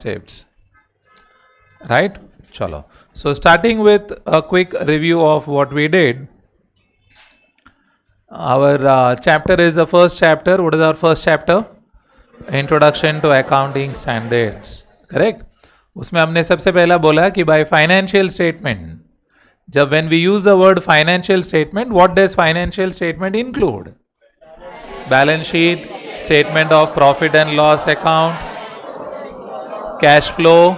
concepts, right? Chalo. So starting with a quick review of what we did. Our chapter is the first chapter. What is our first chapter? Introduction to accounting standards. Correct? उसमें हमने सबसे पहला बोला कि by financial statement, जब when we use the word financial statement, what does financial statement include? Balance sheet, statement of profit and loss account, cash flow,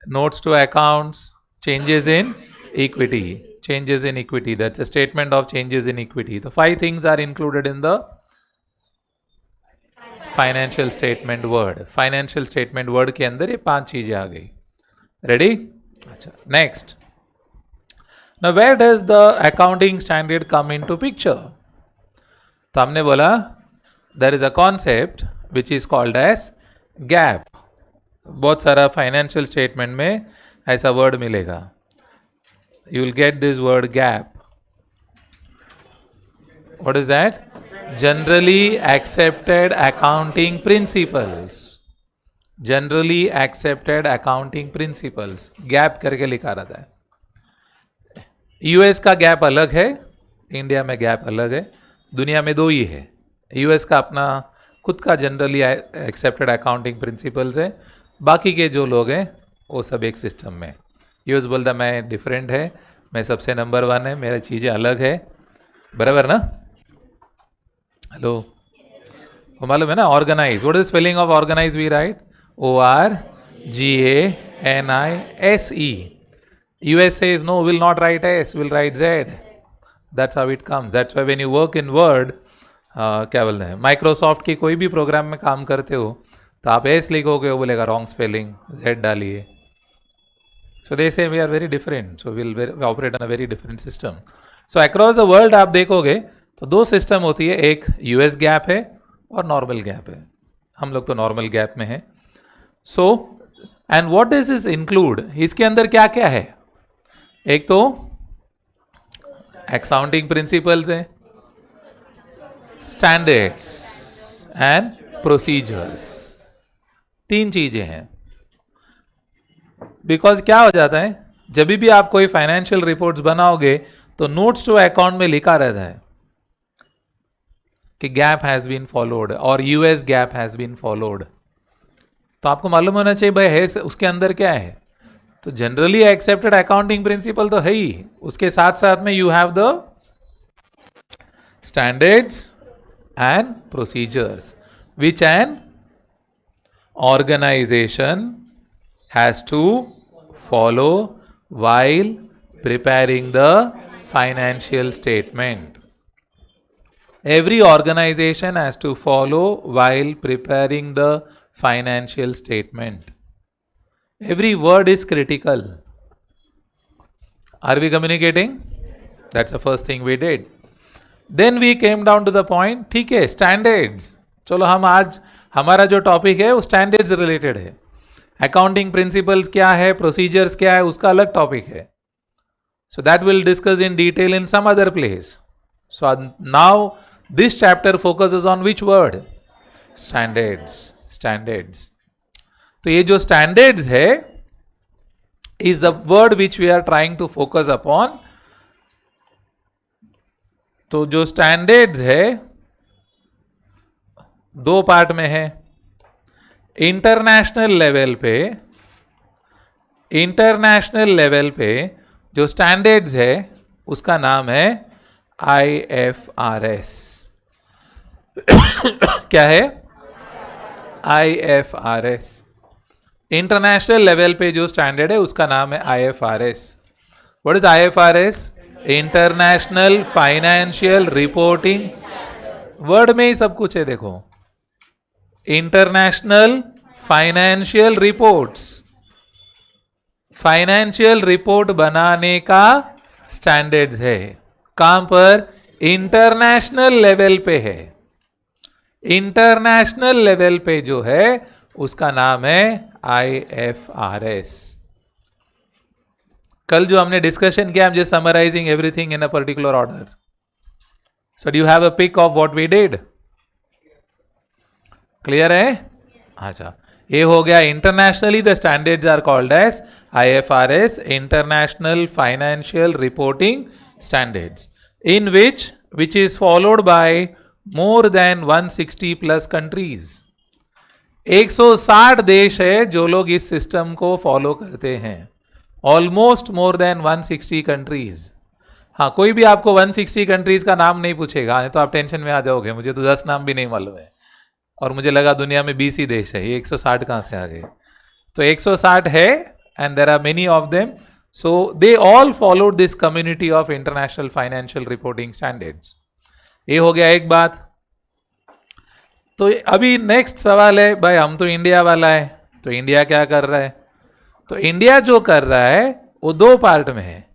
notes to accounts, changes in equity. Changes in equity, that's a statement of changes in equity. The 5 things are included in the financial statement word. Financial statement word के अंदर ये 5 चीजें आ गई. Ready? अच्छा, next. Now where does the accounting standard come into picture? तो हमने बोला there is a concept which is called as GAAP. बहुत सारा फाइनेंशियल स्टेटमेंट में ऐसा वर्ड मिलेगा. You will get this word GAAP. What is that? Generally accepted accounting principles. Generally accepted accounting principles. GAAP करके लिखा रहता है. यूएस का गैप अलग है, इंडिया में गैप अलग है, दुनिया में 2 ही है. यूएस का अपना खुद का जनरली एक्सेप्टेड अकाउंटिंग प्रिंसिपल्स है, बाकी के जो लोग हैं वो सब एक सिस्टम में. यूएस बोलता मैं डिफरेंट है, मैं सबसे नंबर 1 है, मेरी चीज़ें अलग है. बराबर ना? हेलो, वो मालूम है ना? Organise. What is spelling of organise? We write ORGANISE. US says no, will not write S, will write Z. That's how it comes. That's why when you work in Word, क्या बोलते हैं, Microsoft की कोई भी programme में काम करते हो तो आप S लिखोगे, वो बोलेगा रॉन्ग स्पेलिंग, Z डालिए. So they say we are very different, so we'll operate on a very different system. So across the world आप देखोगे तो 2 सिस्टम होती है. एक यूएस गैप है और नॉर्मल गैप है. हम लोग तो नॉर्मल गैप में है. So and what does this include? इसके अंदर क्या क्या है? एक तो अकाउंटिंग प्रिंसिपल्स है, स्टैंडर्ड्स एंड प्रोसीजर्स. 3 चीजें हैं. बिकॉज क्या हो जाता है, जब भी आप कोई फाइनेंशियल रिपोर्ट्स बनाओगे तो नोट्स टू अकाउंट में लिखा रहता है कि गैप हैज बीन फॉलोड और US GAAP has been followed. तो आपको मालूम होना चाहिए भाई है उसके अंदर क्या है. तो जनरली एक्सेप्टेड अकाउंटिंग प्रिंसिपल तो है ही, उसके साथ साथ में you have the standards and procedures which an organisation has to follow while preparing the financial statement. Every organization has to follow while preparing the financial statement. Every word is critical. Are we communicating? That's the first thing we did. Then we came down to the point, ठीक है, standards. चलो हम आज हमारा जो topic है वो standards related है. अकाउंटिंग प्रिंसिपल्स क्या है, प्रोसीजर्स क्या है, उसका अलग टॉपिक है. So that we'll discuss in detail in some other place. So now this chapter focuses on which word? Standards. Standards. तो ये जो standards है is the word which we are trying to focus upon. तो जो standards है 2 part में है. International level पे जो स्टैंडर्ड्स है उसका नाम है IFRS. क्या है? IFRS. इंटरनेशनल लेवल पे जो स्टैंडर्ड है उसका नाम है IFRS. What is IFRS? International financial reporting. Word में ही सब कुछ है. देखो, international financial reports. Financial report बनाने का स्टैंडर्ड्स है. कहां पर? इंटरनेशनल लेवल पे है. इंटरनेशनल लेवल पे जो है उसका नाम है IFRS. कल जो हमने डिस्कशन किया, I'm just summarizing everything in a particular order. So do you have a pic of what we did? Clear है? अच्छा, ये हो गया internationally the standards are called as IFRS, international financial reporting standards, in which is followed by more than 160 plus countries. 160 देश है जो लोग इस सिस्टम को फॉलो करते हैं, ऑलमोस्ट मोर देन 160 कंट्रीज। हाँ, कोई भी आपको 160 कंट्रीज का नाम नहीं पूछेगा नहीं तो आप टेंशन में आ जाओगे, मुझे तो 10 नाम भी नहीं मालूम है और मुझे लगा दुनिया में 20 ही देश है, ये 160 कहाँ से आ गए? तो 160 है and there are many of them, so they all followed this community of international financial reporting standards. ये हो गया एक बात। तो अभी नेक्स्ट सवाल है, भाई हम तो इंडिया वाला है, तो इंडिया क्या कर रहा है? तो इंडिया जो कर रहा है वो दो पार्ट में है,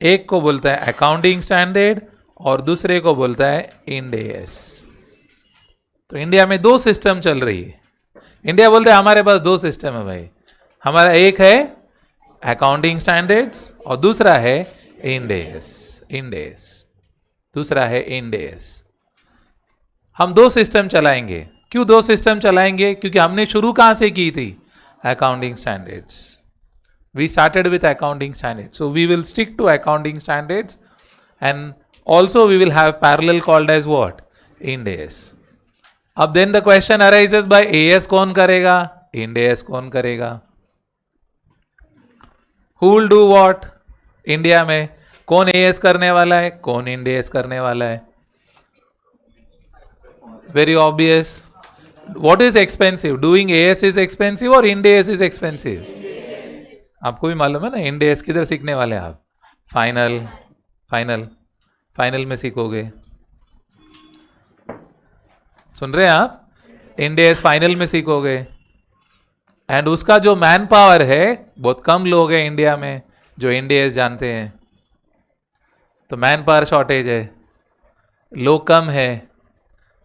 एक को बोलता है अकाउंटिंग स्टैंडर्ड और दूसरे को बोलता है इंड AS। तो इंडिया में दो सिस्टम चल रही है। इंडिया बोलते हैं हमारे पास दो सिस्टम है भाई, हमारा एक है अकाउंटिंग स्टैंडर्ड्स और दूसरा है इंड AS, दूसरा है इंड AS। हम दो सिस्टम चलाएंगे। क्यों दो सिस्टम चलाएंगे? क्योंकि हमने शुरू कहां से की थी? Accounting standards. We started with accounting standards, so we will stick to accounting standards, and also we will have parallel called as what? Ind AS. अब then the question arises by AS कौन करेगा, Ind AS कौन करेगा? Who will do what? India में कौन AS करने वाला है, कौन Ind AS करने वाला है? Very obvious. What is expensive? Doing AS is expensive or Ind AS is expensive? आपको भी मालूम है ना, इंड AS किधर सीखने वाले हैं आप? फाइनल में सीखोगे। सुन रहे हैं आप? इंड AS फाइनल में सीखोगे। एंड उसका जो मैन पावर है, बहुत कम लोग हैं इंडिया में जो इंड AS जानते हैं, तो मैन पावर शॉर्टेज है, लोग कम है,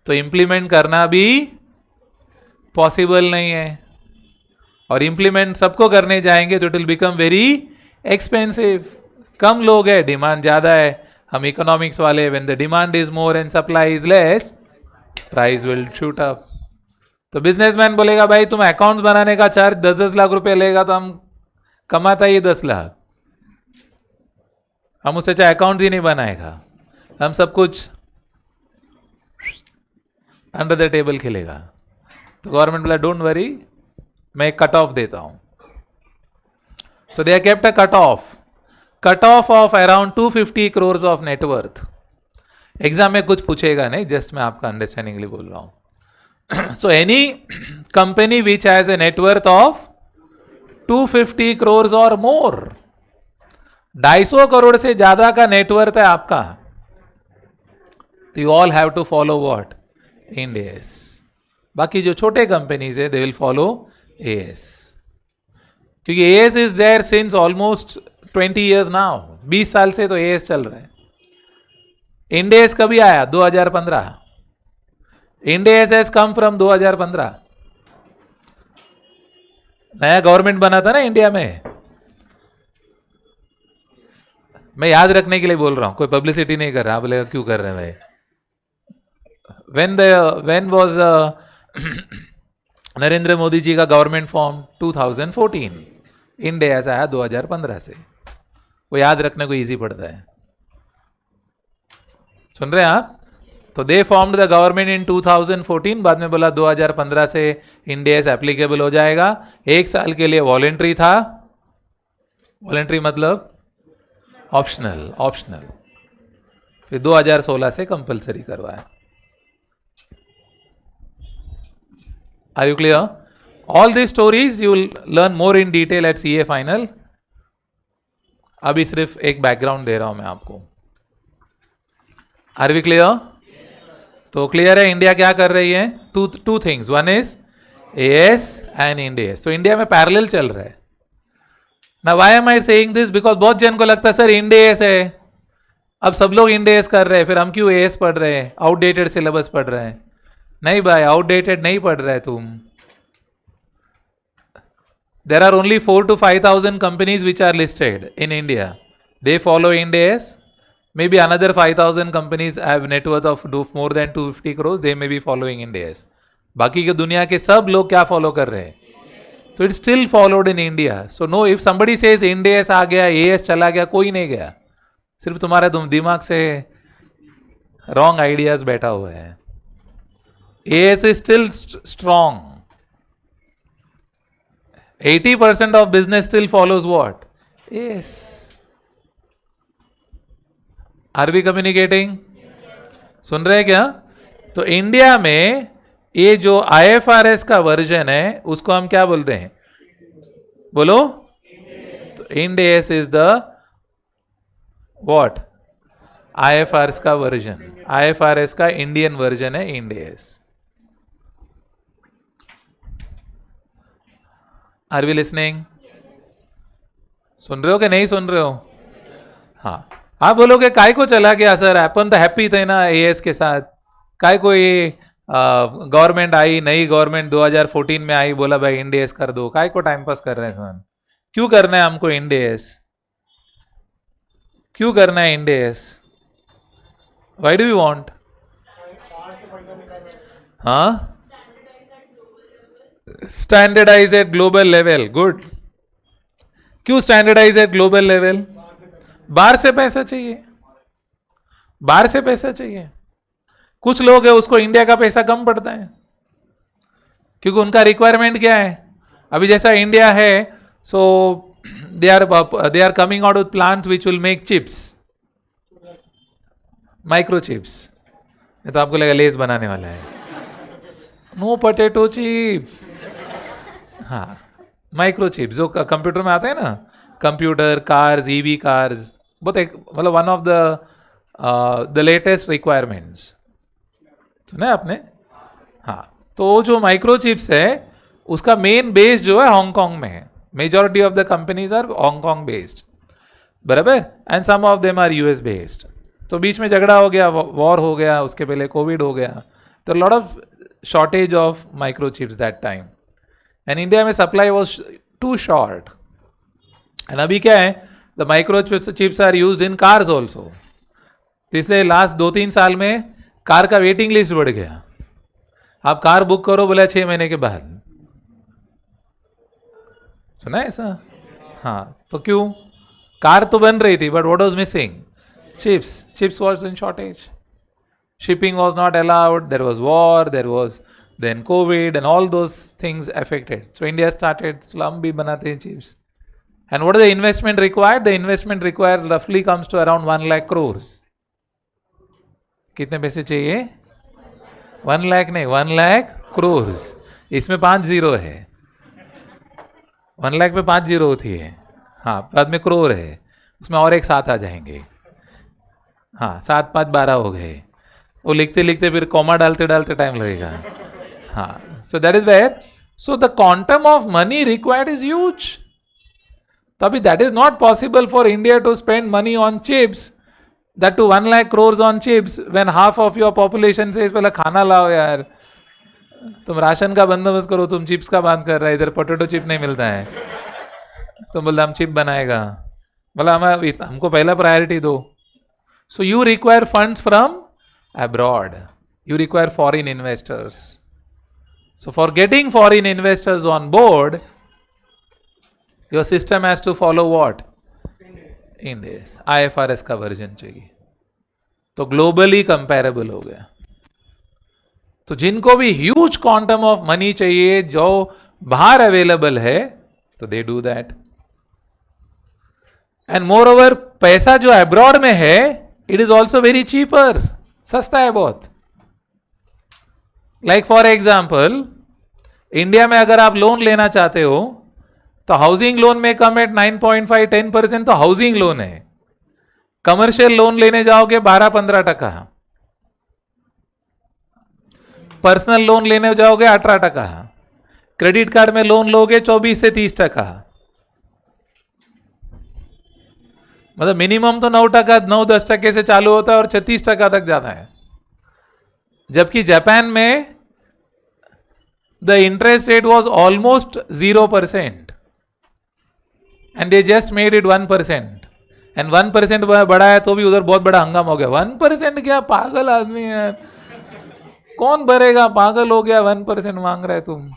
तो इंप्लीमेंट करना भी पॉसिबल नहीं है। और इंप्लीमेंट सबको करने जाएंगे तो it will become very expensive. कम लोग है, डिमांड ज्यादा है, हम इकोनॉमिक्स वाले, when the demand is more and supply is less, price will shoot up. तो बिजनेसमैन बोलेगा भाई तुम अकाउंट्स बनाने का चार्ज 10-10 लाख रुपए लेगा तो हम कमाता ही 10 लाख, हम उससे चाहे अकाउंट ही नहीं बनाएगा, हम सब कुछ अंडर द टेबल खेलेगा। तो गवर्नमेंट बोला डोंट वरी, मैं कट ऑफ देता हूं। So they kept a cut off around 250 crores of net worth. Exam में कुछ पूछेगा नहीं, जस्ट मैं आपका अंडरस्टैंडिंग के लिए बोल रहा हूं। So any company which has a net worth of 250 crores और मोर, 250 करोड़ से ज्यादा का नेटवर्थ है आपका, तो you all have to follow what? Ind AS। बाकी जो छोटे कंपनीज है दे विल फॉलो AS, क्योंकि AS is there since almost 20 years now, 20 साल से तो AS चल रहा है। इंड AS कभी आया? 2015। Ind AS has come from 2015। नया गवर्नमेंट बना था ना इंडिया में, मैं याद रखने के लिए बोल रहा हूं, कोई पब्लिसिटी नहीं कर रहा। बोलेगा क्यों कर रहे हैं भाई? when was नरेंद्र मोदी जी का गवर्नमेंट फॉर्म 2014, इंड AS आया 2015 से। वो याद रखने को इजी पड़ता है। सुन रहे हैं आप? तो दे फॉर्म्ड द गवर्नमेंट इन 2014, बाद में बोला 2015 से इंड AS एप्लीकेबल हो जाएगा। एक साल के लिए वॉलेंट्री था, वॉलेंट्री मतलब ऑप्शनल, फिर 2016 से कंपलसरी करवाया। Are you clear? All these stories you will learn more in detail at CA final. अभी सिर्फ एक बैकग्राउंड दे रहा हूं मैं आपको। Are we clear? तो क्लियर है इंडिया क्या कर रही है? Two things, one is AS and Ind AS। तो इंडिया में पैरेलल चल रहा है ना। Why am I saying this? Because बहुत जन को लगता है सर इंड AS है, अब सब लोग इंड AS कर रहे हैं, फिर हम क्यों AS पढ़ रहे हैं, आउटडेटेड सिलेबस पढ़ रहे हैं। नहीं भाई, आउटडेटेड नहीं पढ़ रहे तुम। There are only 4,000 to 5,000 companies which are listed in India, they follow Ind AS। May be another 5,000 companies have net worth of more than 250 crores, they may be following Ind AS, बाकी के दुनिया के सब लोग क्या follow कर रहे हैं, तो it still followed in India. So no, if somebody says Ind AS आ गया, एएस चला गया, कोई नहीं गया, सिर्फ तुम्हारे दिमाग से रॉन्ग आइडियाज बैठा हुआ है. As is still strong. 80% of business still follows what? Yes. Are we communicating? सुन रहे हैं क्या? तो इंडिया में ये जो IFRS का वर्जन है उसको हम क्या बोलते हैं, बोलो? तो Ind AS is the what? IFRS का वर्जन. IFRS का इंडियन वर्जन है Ind AS. Are we listening? सुन रहे हो कि नहीं सुन रहे हो? हाँ, आप बोलोगे काय को चला गया सर, अपन तो हैप्पी थे ना एएस के साथ, काय को ये गवर्नमेंट आई, नई गवर्नमेंट 2014 में आई, बोला भाई इंड एस कर दो, काय को टाइम पास कर रहे हैं सर? क्यों करना है हमको इंड एस? क्यों करना है Ind AS? Why do you want? हाँ, standardize at global level. Good. क्यों स्टैंडर्डाइज एट ग्लोबल लेवल? बाहर से पैसा चाहिए, बाहर से पैसा चाहिए. कुछ लोग है उसको इंडिया का पैसा कम पड़ता है, क्योंकि उनका रिक्वायरमेंट क्या है. अभी जैसा इंडिया है, so they are coming out with plants which will make chips, micro chips. तो आपको लगा लेस बनाने वाला है. No, potato chip. हाँ, माइक्रो चिप्स जो कंप्यूटर में आते हैं ना, कंप्यूटर, कार्स, ईवी कार्स, बहुत एक मतलब one of the latest requirements. सुना है आपने? हाँ, तो जो माइक्रो चिप्स है उसका मेन बेस जो है हांगकांग में है. Majority of the companies are Hong Kong based, बराबर, and some of them are US based. तो बीच में झगड़ा हो गया, वॉर हो गया, उसके पहले कोविड हो गया, तो lot of shortage of micro chips that time. And India में supply was too short. And अभी क्या है, the micro chips are used in cars also. तो इसलिए लास्ट 2-3 साल में कार का वेटिंग लिस्ट बढ़ गया. आप कार बुक करो, बोला 6 महीने के बाद. सुना है ऐसा? हाँ, तो क्यों? कार तो बन रही थी, but what was missing? Chips. Chips was in shortage. Shipping was not allowed, there was war, there was then COVID, and all those things affected. So India started, so हम भी बनाते हैं chips. And what is the investment required? The investment required roughly comes to around 1 lakh crores. कितने पैसे चाहिए? 1 lakh नहीं, 1 lakh crores. इसमें 5 zero है. 1 लाख पे 5 जीरो होती है. हाँ, बाद में करोड़ है, उसमें और एक 7 आ जाएंगे. हाँ, 7 5 12 हो गए. वो लिखते लिखते फिर कॉमा डालते डालते टाइम लगेगा. हाँ, so that is where, so the quantum of money required is huge. तभी that is not possible for India to spend money on chips, that too 1 lakh crores on chips, when half of your population से पहले खाना लाओ यार, तुम ration का बंदोबस्त करो, तुम चिप्स का बात कर रहा है. इधर पोटैटो चिप नहीं मिलता है, तुम बोलते हम चिप बनाएगा, बोला हमको पहला प्रायोरिटी दो. So you require funds from abroad, you require foreign investors. So for getting foreign investors on board, your system has to follow what? India's IFRS का वर्जन चाहिए, तो ग्लोबली कंपेरेबल हो गया. तो जिनको भी ह्यूज क्वांटम ऑफ मनी चाहिए जो बाहर अवेलेबल है, तो they do that. And more over, पैसा जो अब्रॉड में है, it is also very cheaper, सस्ता है बहुत. लाइक फॉर एग्जाम्पल, इंडिया में अगर आप लोन लेना चाहते हो तो हाउसिंग लोन में कम एट 9.5-10% तो हाउसिंग लोन है. कमर्शियल लोन लेने जाओगे 12-15%, पर्सनल लोन लेने जाओगे 18%, क्रेडिट कार्ड में लोन लोगे 24 से 30%. मतलब मिनिमम तो 9%, 9-10% से चालू होता है और 36% तक जाता है. जबकि जापान में the interest rate was almost 0% and they just made it 1%. And 1% बढ़ा है तो भी उधर बहुत बड़ा हंगामा हो गया. 1% क्या, पागल आदमी है. कौन भरेगा, पागल हो गया, 1% मांग रहे तुम.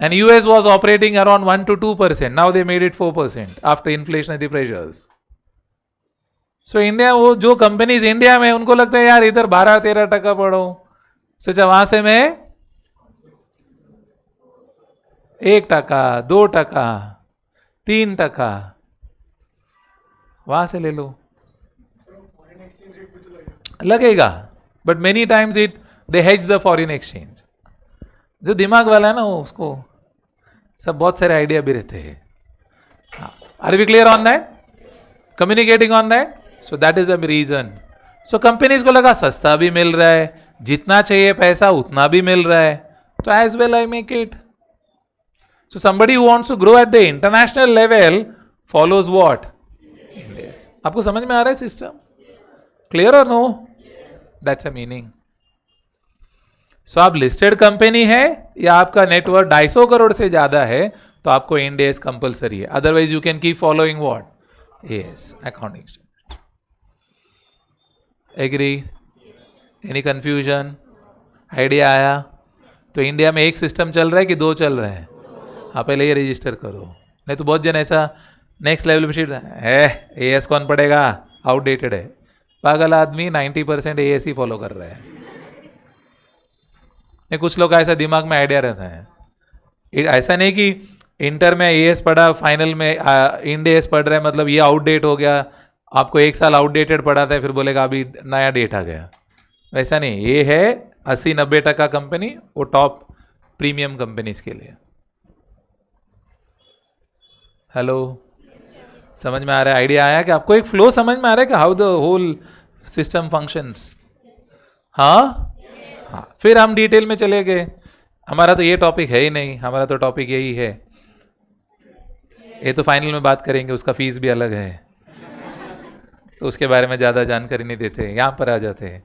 And US was operating around 1 to 2%. Now they made it 4% after inflationary pressures. So India, वो जो कंपनीज इंडिया में, उनको लगता है यार इधर 12-13% पढ़ो, सोचा वहां से मैं 1%, 2%, 3% वहां से ले लो. लगेगा, but many times it they hedge the foreign exchange. जो दिमाग वाला है ना, वो उसको सब बहुत सारे आइडिया भी रहते हैं. Are we clear on that? Communicating on that? So that is the reason. So companies को लगा सस्ता भी मिल रहा है, जितना चाहिए पैसा उतना भी मिल रहा है, तो as well I make it. So somebody who wants to grow at the international level follows what? आपको समझ में आ रहा है सिस्टम? क्लियर और no? That's a meaning. So आप लिस्टेड कंपनी है या आपका नेटवर्क 250 करोड़ से ज्यादा है, तो आपको इंड एस कंपल्सरी है. Otherwise you can keep following what? Yes, accounting. Agree? Any confusion? Idea आया? तो इंडिया में एक सिस्टम चल रहा है कि 2 चल रहे हैं? आप पहले ये रजिस्टर करो, नहीं तो बहुत जन ऐसा नेक्स्ट लेवल में शिफ्ट है. एएस कौन पढ़ेगा, आउटडेटेड है. पागल आदमी 90% एएस ही फॉलो कर रहे हैं. कुछ लोग का ऐसा दिमाग में आइडिया रहता है. ऐसा नहीं कि इंटर में एएस पढ़ा, फाइनल में इंड एएस पढ़ रहे हैं, मतलब ये आउटडेट हो गया. आपको 1 साल आउटडेटेड पढ़ाता है, फिर बोलेगा अभी नया डेट आ गया. वैसा नहीं. ये है 80-90% कंपनी, वो टॉप प्रीमियम कंपनीज के लिए. हेलो, समझ में आ रहा है? आइडिया आया कि आपको एक फ्लो समझ में आ रहा है कि how the whole system functions? हाँ, फिर हम डिटेल में चले गए. हमारा तो ये टॉपिक है ही नहीं, हमारा तो टॉपिक यही है. ये तो फाइनल में बात करेंगे, उसका फीस भी अलग है, तो उसके बारे में ज़्यादा जानकारी नहीं देते, यहाँ पर आ जाते हैं.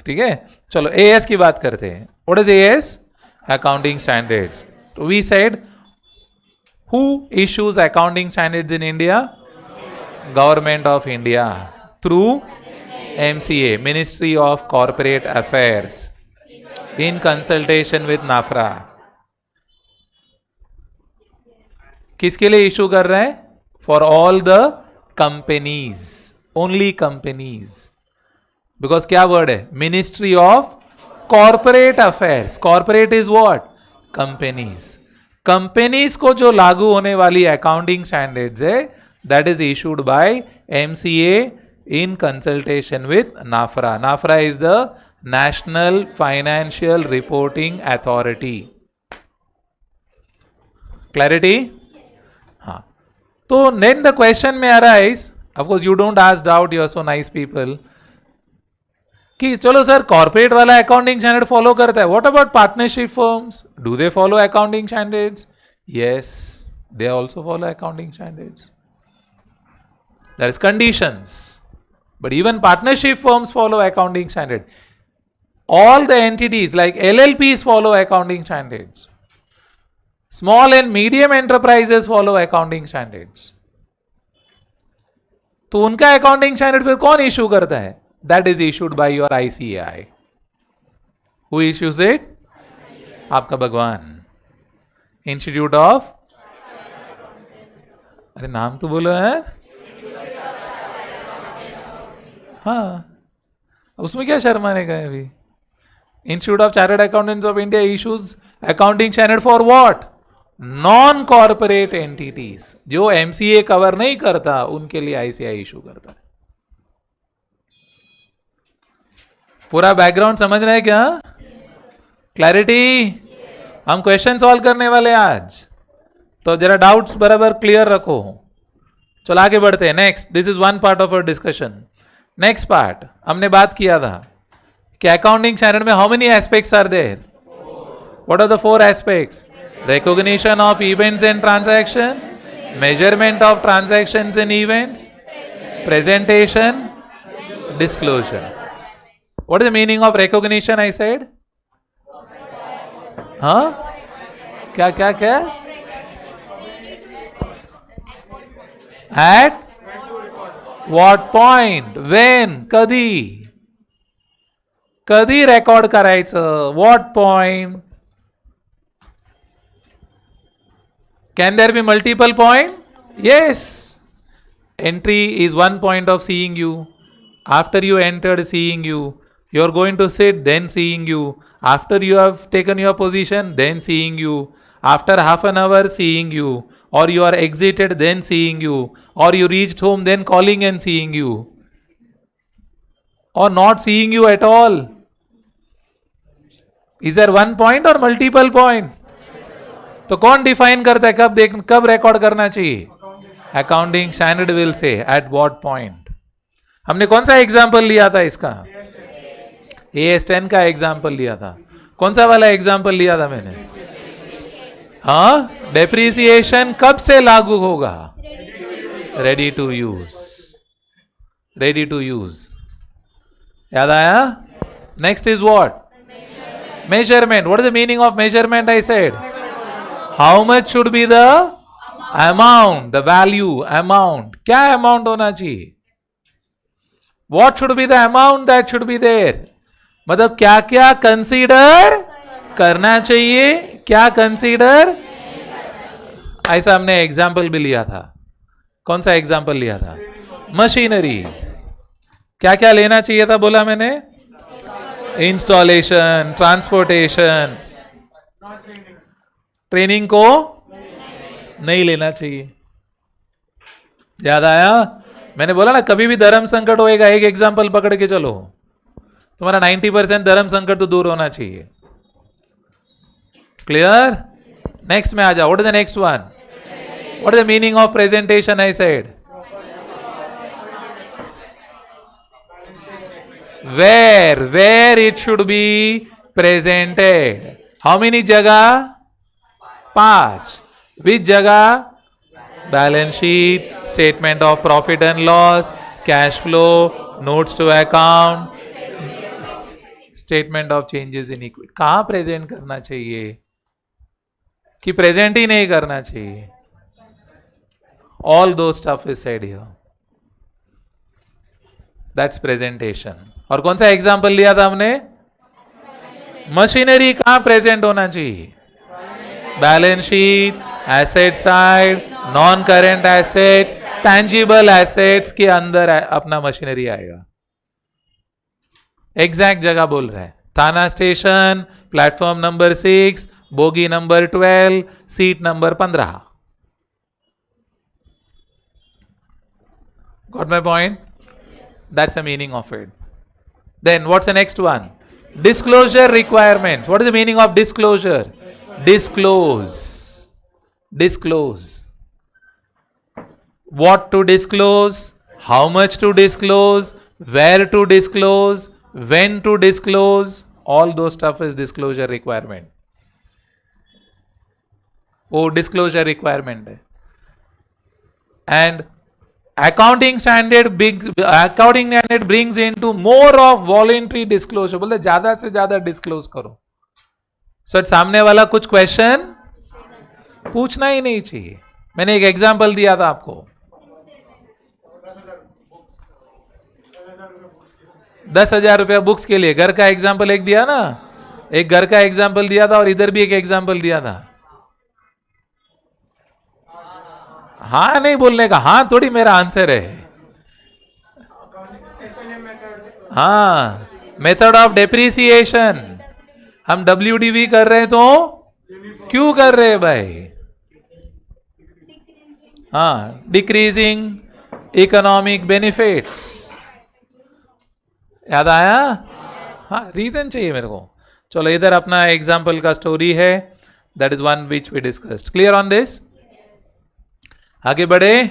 ठीक है, चलो एएस की बात करते हैं. What is AS? Accounting standards. तो we said who issues accounting standards in India? Government of India through MCA, Ministry of Corporate Affairs, in consultation with NAFRA. किसके लिए इशू कर रहे हैं? For all the companies, only companies. Because क्या word है? Ministry of corporate affairs. Corporate is what? Companies. Companies को जो लागू होने वाली अकाउंटिंग स्टैंडर्ड्स है, that is issued by MCA in consultation with NFRA. NFRA is the national financial reporting authority. Clarity? हाँ. तो देन द क्वेश्चन में arise, of course you don't ask doubt, you are so nice people, कि चलो sir corporate वाला accounting standard follow करता है, what about partnership firms? Do they follow accounting standards? Yes, they also follow accounting standards. There is conditions, but even partnership firms follow accounting standard. All the entities like LLPs follow accounting standards. Small and medium enterprises follow accounting standards. तो उनका accounting standard फिर कौन issue करता है? That is issued by your ICAI. Who issues it? आपका भगवान, institute of, अरे नाम तो बोलो है. हाँ, उसमें क्या शर्माने का है अभी? Institute of Chartered Accountants of India issues accounting standard for what? Non-corporate entities. जो MCA कवर नहीं करता उनके लिए ICAI इशू करता है. पूरा बैकग्राउंड समझ रहे हैं क्या? क्लैरिटी? हम क्वेश्चन सॉल्व करने वाले आज, तो जरा डाउट्स बराबर क्लियर रखो. चलो आगे बढ़ते हैं. Next, this is one part of our discussion. Next part हमने बात किया था कि अकाउंटिंग स्टैंडर्ड में how many aspects are there? What are the 4 aspects? Recognition of events and transaction, measurement of transactions and events, presentation, disclosure. What is the meaning of recognition? I said, हाँ, क्या क्या क्या? At what point? When? कदी? कधी record करायचं? What point? Can there be multiple point? Yes. Entry is one point of seeing you. After you entered seeing you, you are going to sit, then seeing you. After you have taken your position, then seeing you. After half an hour, seeing you. Or you are exited, then seeing you. Or you reached home, then calling and seeing you. Or not seeing you at all. Is there one point or multiple point? तो कौन define करता है कब record करना चाहिए? Accounting standard will say eight what point. हमने कौन सा एग्जांपल लिया था इसका? AS10 का एग्जांपल लिया था. कौन सा वाला एग्जांपल लिया था मैंने? हाँ, डेप्रिसिएशन कब से लागू होगा? Ready to use. Ready to use. याद आया? Next is what? Measurement. What is the meaning of measurement? I said how much should be the amount, the value, amount. क्या amount होना चाहिए? What should be the amount that should be there? मतलब क्या क्या consider करना चाहिए, क्या consider. ऐसा हमने एग्जाम्पल भी लिया था. कौन सा एग्जाम्पल लिया था? मशीनरी. क्या क्या लेना चाहिए था बोला मैंने? Installation, transportation. ट्रेनिंग को नहीं लेना चाहिए. याद आया? मैंने बोला ना, कभी भी धर्म संकट होएगा, एक एग्जांपल पकड़ के चलो. तुम्हारा 90% धर्म संकट तो दूर होना चाहिए. क्लियर? नेक्स्ट में आ जाओ. What is the next one? What is the meaning of presentation? I said where it should be presented. How many जगह? 5. Which जगह? Balance sheet, statement of profit and loss, cash flow, notes to account, statement of changes in equity. कहां present करना चाहिए कि present ही नहीं करना चाहिए? All दो stuff is said here. That's presentation. और कौन सा एग्जांपल लिया था हमने? मशीनरी. कहां प्रेजेंट होना चाहिए? Balance sheet, asset side, non current assets, tangible assets के अंदर अपना मशीनरी आएगा. एग्जैक्ट जगह बोल रहा है. Thane station, platform number 6, bogie number 12, seat number 15. Got my point? That's the meaning of it. Then what's the next one? Disclosure requirements. What is the meaning of disclosure? Disclose. Disclose. What to disclose, how much to disclose, where to disclose, when to disclose, all those stuff is disclosure requirement. वो disclosure requirement है. And accounting standard brings into more of voluntary disclosure. बोलते ज्यादा से ज्यादा disclose करो. So, सामने वाला कुछ क्वेश्चन पूछना ही नहीं चाहिए. मैंने एक एग्जांपल दिया था आपको. 10,000 रुपया बुक्स के लिए. घर का एग्जांपल एक दिया ना, एक घर का एग्जांपल दिया था और इधर भी एक एग्जांपल दिया था. हाँ नहीं बोलने का, हाँ थोड़ी मेरा आंसर है. हाँ, मेथड ऑफ डेप्रिसिएशन. हम WDV कर रहे हैं तो क्यों कर रहे हैं भाई? हाँ, डिक्रीजिंग इकोनॉमिक बेनिफिट्स. याद आया? हाँ, रीजन चाहिए मेरे को. चलो इधर अपना एग्जांपल का स्टोरी है. That is one which we discussed. Clear on this? आगे बढ़े.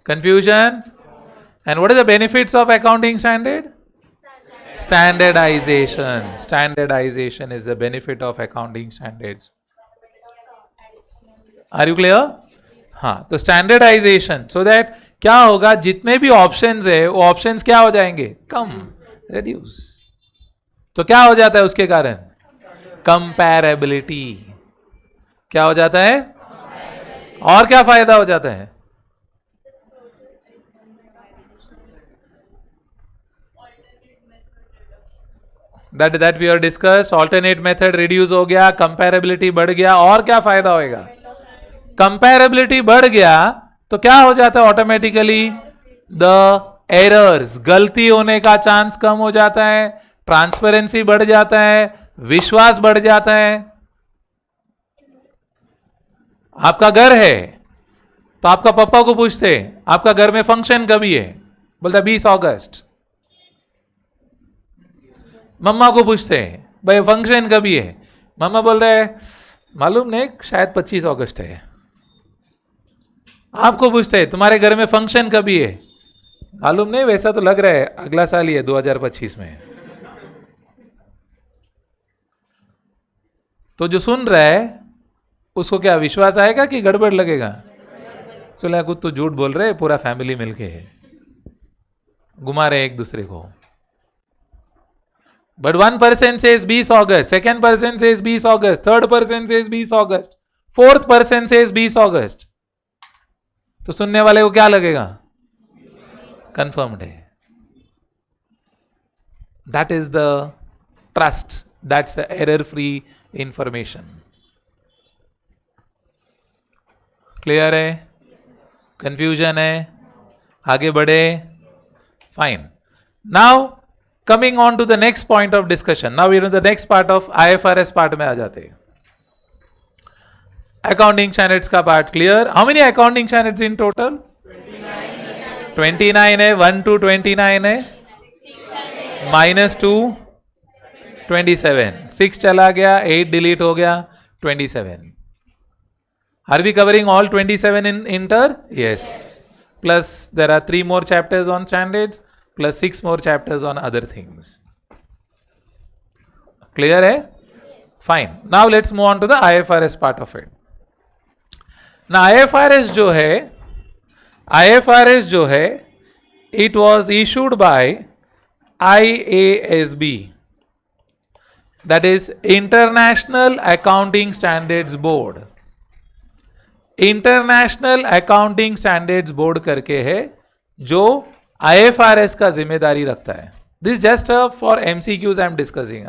Confusion? And what is the benefits of accounting standard? Standardization. Standardization is the benefit of accounting standards. Are you clear? हाँ, तो standardization so that क्या होगा, जितने भी options है वो ऑप्शंस क्या हो जाएंगे? कम, reduce. तो क्या हो जाता है उसके कारण? Comparability. क्या हो जाता है? और क्या फायदा हो जाता है? That we are discussed. Alternate method reduce हो गया, कंपैरेबिलिटी बढ़ गया, और क्या फायदा होएगा? कंपैरेबिलिटी बढ़ गया तो क्या हो जाता है ऑटोमेटिकली? द एरर्स, गलती होने का चांस कम हो जाता है, ट्रांसपेरेंसी बढ़ जाता है, विश्वास बढ़ जाता है. आपका घर है तो आपका पापा को पूछते आपका घर में फंक्शन कभी है, बोलता 20 अगस्त. मम्मा को पूछते भाई फंक्शन कभी है, मम्मा बोलता है मालूम नहीं, शायद 25 अगस्त है. आपको पूछते तुम्हारे घर में फंक्शन कभी है, मालूम नहीं, वैसा तो लग रहा है अगला साल ही है, 2025 में. तो जो सुन रहा है उसको क्या विश्वास आएगा कि गड़बड़ लगेगा? चलो कुछ तो झूठ बोल रहे, पूरा फैमिली मिलके है, घुमा रहे एक दूसरे को. But one person says 20 August, second person says 20 August, third person says 20 August, fourth person says 20 August. तो सुनने वाले को क्या लगेगा? कंफर्म्ड है. That is the trust, that's error free information. Clear है? कंफ्यूजन है? आगे बढ़े? Fine. Now coming on to the next point of discussion. Now we know the next part of IFRS part में आ जाते हैं. अकाउंटिंग स्टैंडर्ड्स का part clear. How many accounting standards in total? 29 है. 1 to 29 है, -2 27, 6 चला गया, 8 डिलीट हो गया, 27. Are we covering all 27 in inter? Yes. Plus there are 3 more chapters on standards, plus 6 more chapters on other things. Clear hai? Fine. Now let's move on to the IFRS part of it. Now IFRS जो है, it was issued by IASB, that is International Accounting Standards Board. International accounting standards board करके है जो IFRS का जिम्मेदारी रखता है. This just for MCQs I am discussing.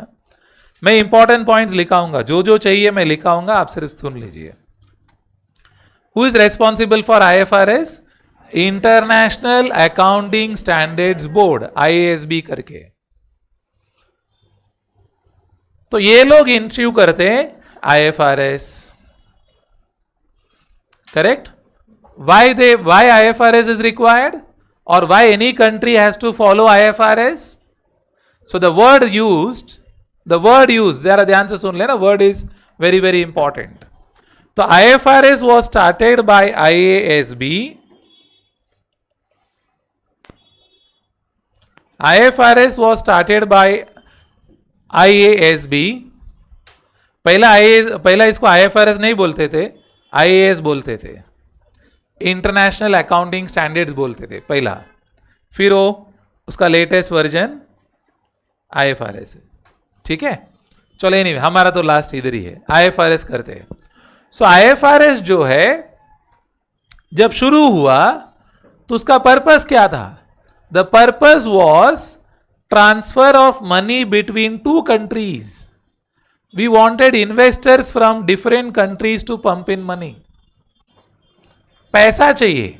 मैं इंपॉर्टेंट पॉइंट्स लिखाऊंगा, जो जो चाहिए मैं लिखाऊंगा, आप सिर्फ सुन लीजिए. Who is responsible for IFRS? International accounting standards board, IASB करके. तो ये लोग इंट्रोड्यूस करते हैं IFRS. Correct? Why IFRS is required, or why any country has to follow IFRS? So the word used, जरा ध्यान से सुन लेना, word is very very important. तो IFRS was started by IASB. IFRS was started by IASB. पहला इसको IFRS नहीं बोलते थे, IAS बोलते थे, इंटरनेशनल अकाउंटिंग स्टैंडर्ड्स बोलते थे पहला. फिर वो उसका लेटेस्ट वर्जन IFRS है. ठीक है, चलो एनीवे हमारा तो लास्ट इधर ही है, IFRS करते हैं. सो IFRS जो है जब शुरू हुआ तो उसका पर्पस क्या था? The purpose was transfer of money between 2 countries. We wanted investors from different countries to pump in money. पैसा चाहिए.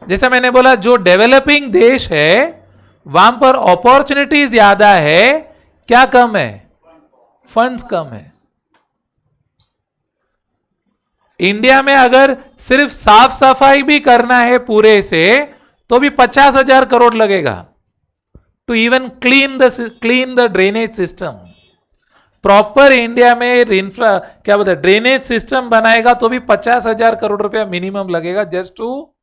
जैसा मैंने बोला, जो डेवलपिंग देश है वहां पर अपॉर्चुनिटीज ज्यादा है, क्या कम है? फंड्स कम है. इंडिया में अगर सिर्फ साफ सफाई भी करना है पूरे से तो भी 50,000 करोड़ लगेगा. To even clean the drainage system. Proper India में क्या बोलते हैं, ड्रेनेज सिस्टम बनाएगा तो भी 50,000 करोड़ रुपया मिनिमम लगेगा, just to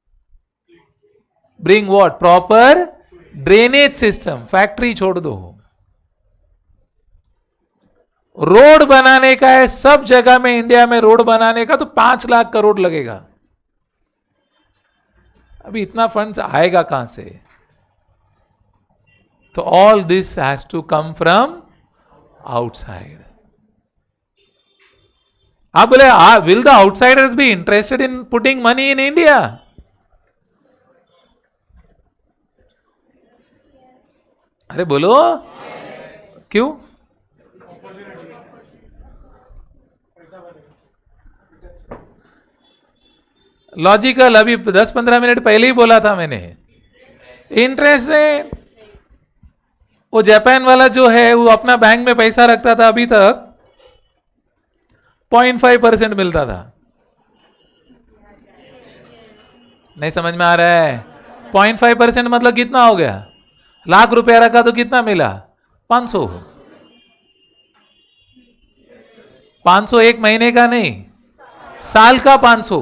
bring what? Proper drainage system. Factory छोड़ दो, रोड बनाने का है सब जगह में, इंडिया में रोड बनाने का तो 5 लाख करोड़ लगेगा. अभी इतना फंड्स आएगा कहां से? तो all this has to come from outside. आप बोले will the outsiders be interested in putting money in India? अरे बोलो. क्यों? लॉजिकल, अभी 10-15 मिनट पहले ही बोला था मैंने। इंटरेस्ट रेट, वो जापान वाला जो है वो अपना बैंक में पैसा रखता था, अभी तक 0.5% मिलता था। नहीं समझ में आ रहा है? 0.5% मतलब कितना हो गया? लाख रुपया रखा तो कितना मिला? 500। 500 एक महीने का नहीं, साल का 500।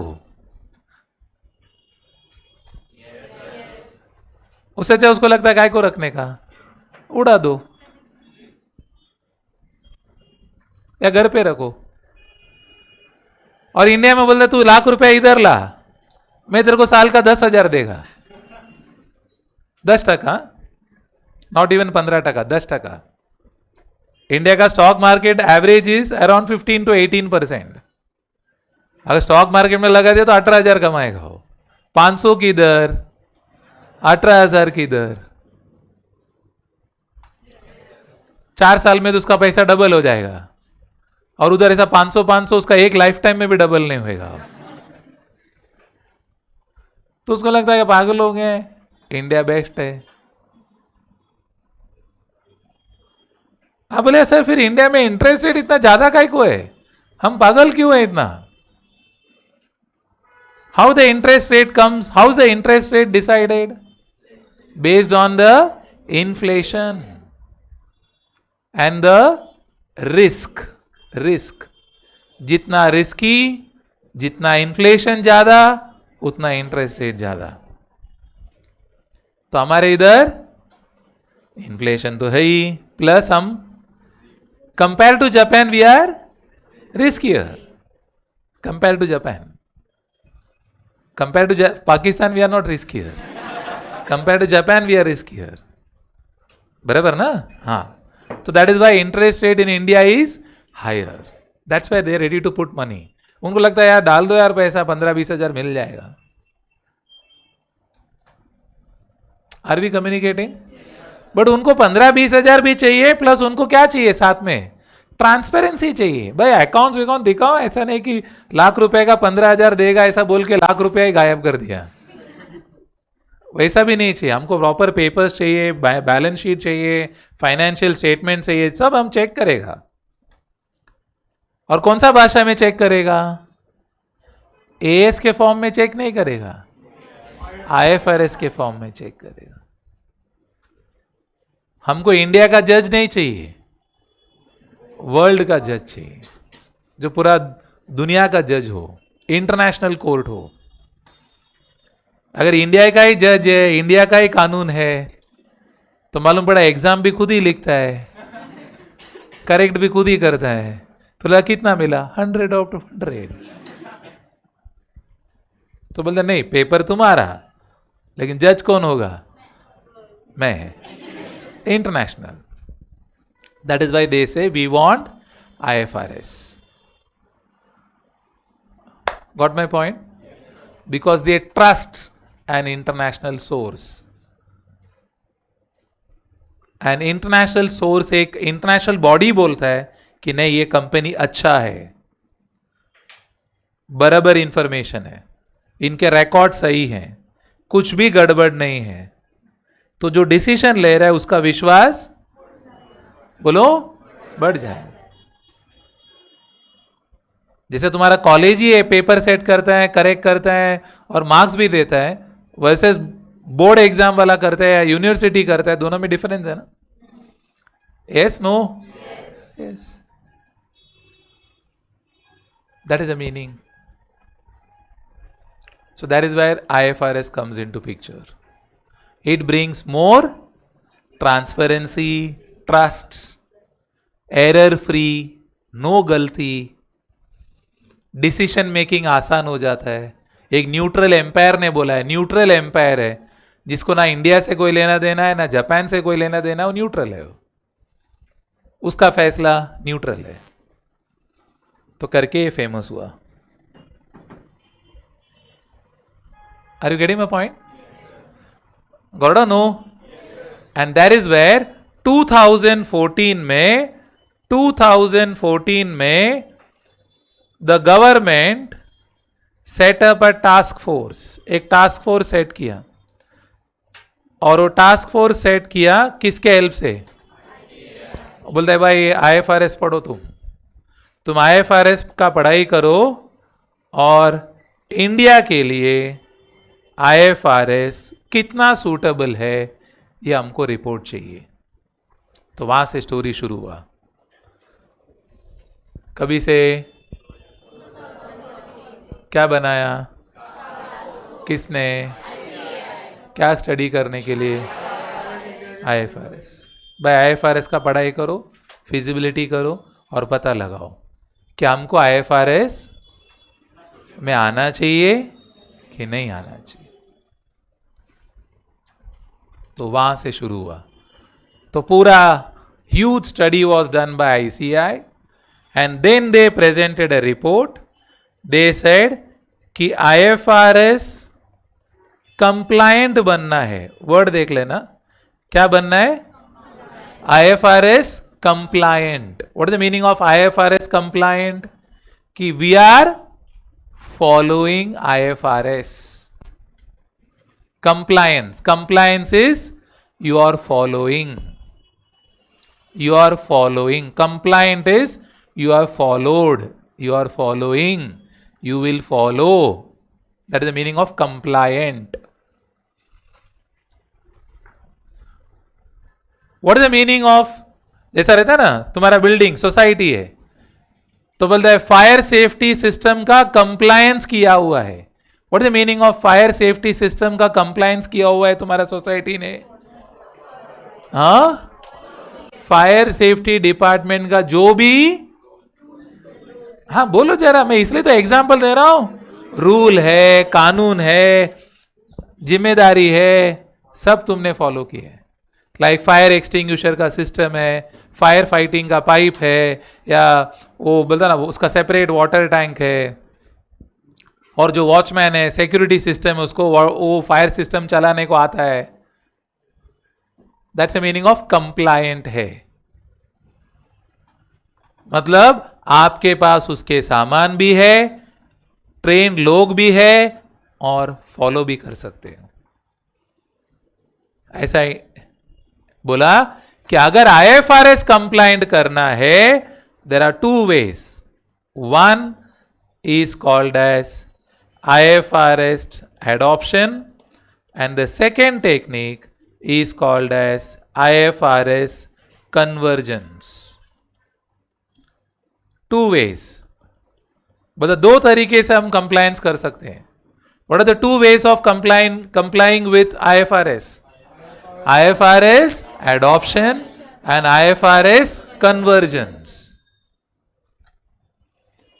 उससे अच्छा उसको लगता है काय को रखने का, उड़ा दो या घर पे रखो। और इंडिया में बोलते तू लाख रुपया इधर ला, मैं तेरे को साल का 10,000 देगा। 10%, नॉट इवन 15%, 10%। इंडिया का stock market average is around 15 to 18%। अगर स्टॉक मार्केट में लगा दिया तो 18,000 कमाएगा वो। 500 की दर, 18,000 की दर, 4 साल में तो उसका पैसा डबल हो जाएगा। और उधर ऐसा 500 उसका एक लाइफ टाइम में भी डबल नहीं होएगा। तो उसको लगता है कि पागल हो गए, इंडिया बेस्ट है। आप बोले सर फिर इंडिया में इंटरेस्ट रेट इतना ज्यादा काय को है, हम पागल क्यों है इतना? How the interest rate comes, how is the interest rate decided? Based on the inflation and the risk. Risk जितना रिस्की, जितना इन्फ्लेशन ज्यादा, उतना इंटरेस्ट रेट ज्यादा। तो हमारे इधर इन्फ्लेशन तो है ही, प्लस हम compare to Japan we are riskier. Compare to Japan, compare to Pakistan we are not riskier, compare to Japan we are riskier. बराबर ना? हाँ। तो that is why interest rate in India is higher. That's why they are ready to put money. उनको लगता है यार डाल दो यार पैसा, 15-20 हजार मिल जाएगा। Are we communicating? बट उनको 15-20 हजार भी चाहिए, प्लस उनको क्या चाहिए साथ में? ट्रांसपेरेंसी चाहिए। भाई अकाउंट्स विकाउंट दिखाओ, ऐसा नहीं कि लाख रुपए का 15,000 देगा ऐसा बोल के लाख रुपया ही गायब कर दिया। वैसा भी नहीं चाहिए हमको। प्रॉपर पेपर्स चाहिए, बैलेंस शीट चाहिए, फाइनेंशियल स्टेटमेंट चाहिए, सब हम चेक करेगा। और कौन सा भाषा में चेक करेगा? एएस के फॉर्म में चेक नहीं करेगा, आईएफआरएस के फॉर्म में चेक करेगा। हमको इंडिया का जज नहीं चाहिए, वर्ल्ड का जज चाहिए, जो पूरा दुनिया का जज हो, इंटरनेशनल कोर्ट हो। अगर इंडिया का ही जज है, इंडिया का ही कानून है, तो मालूम पड़ा एग्जाम भी खुद ही लिखता है, करेक्ट भी खुद ही करता है, तो लगा कितना मिला? 100 out of 100। तो बोलते नहीं पेपर तुम्हारा, लेकिन जज कौन होगा? मैं। International. That is why they say we want IFRS। Got my point? Because they trust an international source. An international source, एक इंटरनेशनल बॉडी बोलता है कि नहीं ये कंपनी अच्छा है, बराबर इंफॉर्मेशन है, इनके रिकॉर्ड सही हैं, कुछ भी गड़बड़ नहीं है, तो जो डिसीजन ले रहा है उसका विश्वास बोलो बढ़ जाए। जैसे तुम्हारा कॉलेज ही है, पेपर सेट करता है, करेक्ट करता है और मार्क्स भी देता है, वैसे बोर्ड एग्जाम वाला करता है या यूनिवर्सिटी करता है, दोनों में डिफरेंस है ना? Yes no? Yes. That is the meaning. So that is where IFRS comes into picture. It brings more transparency, trust, error free, no गलती, डिसीजन मेकिंग आसान हो जाता है। एक न्यूट्रल एम्पायर ने बोला है, न्यूट्रल एम्पायर है, जिसको ना इंडिया से कोई लेना देना है ना जापान से कोई लेना देना है, वो न्यूट्रल है, उसका फैसला न्यूट्रल है, तो करके ये फेमस हुआ। Are you getting my point? Got to know? And that is where 2014 में the government set up a task force, एक टास्क फोर्स सेट किया, और वो टास्क फोर्स सेट किया किसके हेल्प से? बोलते हैं भाई IFRS पढ़ो, तुम IFRS का पढ़ाई करो और इंडिया के लिए IFRS कितना सूटेबल है ये हमको रिपोर्ट चाहिए। तो वहां से स्टोरी शुरू हुआ। कभी से क्या बनाया, किसने, क्या स्टडी करने के लिए? IFRS। भाई IFRS का पढ़ाई करो, फिजिबिलिटी करो और पता लगाओ कि हमको IFRS में आना चाहिए कि नहीं आना चाहिए। तो वहां से शुरू हुआ। तो पूरा huge study was done by ICI and then they presented a report. They said कि IFRS कंप्लायंट बनना है। वर्ड देख लेना, क्या बनना है? IFRS compliant. What is the meaning of IFRS compliant? कि we are following IFRS। Compliance is you are following, compliant is you are followed, you are following, you will follow, that is the meaning of compliant. What is the meaning of, जैसा रहता है ना, तुम्हारा building society है तो बोलता है fire safety system का कंप्लायंस किया हुआ है। What is the meaning of fire safety system का कंप्लायंस किया हुआ है तुम्हारा सोसाइटी ने? हाँ, फायर सेफ्टी डिपार्टमेंट का जो भी, हाँ बोलो जरा, मैं इसलिए तो एग्जांपल दे रहा हूं। रूल है, कानून है, जिम्मेदारी है, सब तुमने फॉलो किया है। लाइक फायर एक्सटिंग्विशर का सिस्टम है, फायर फाइटिंग का पाइप है, या वो बोलता ना उसका सेपरेट वाटर टैंक है, और जो वॉचमैन है, सिक्योरिटी सिस्टम है, उसको वो फायर सिस्टम चलाने को आता है। That's the meaning of compliant है। मतलब आपके पास उसके सामान भी है, ट्रेन लोग भी है, और फॉलो भी कर सकते हो। ऐसा ही बोला कि अगर IFRS कंप्लायंट करना है, there are 2 ways. One is called as IFRS adoption, and the second technique is called as IFRS convergence. 2 ways. मतलब 2 तरीके से हम कंप्लायंस कर सकते हैं। What are the 2 ways of complying with IFRS? IFRS adoption and IFRS convergence.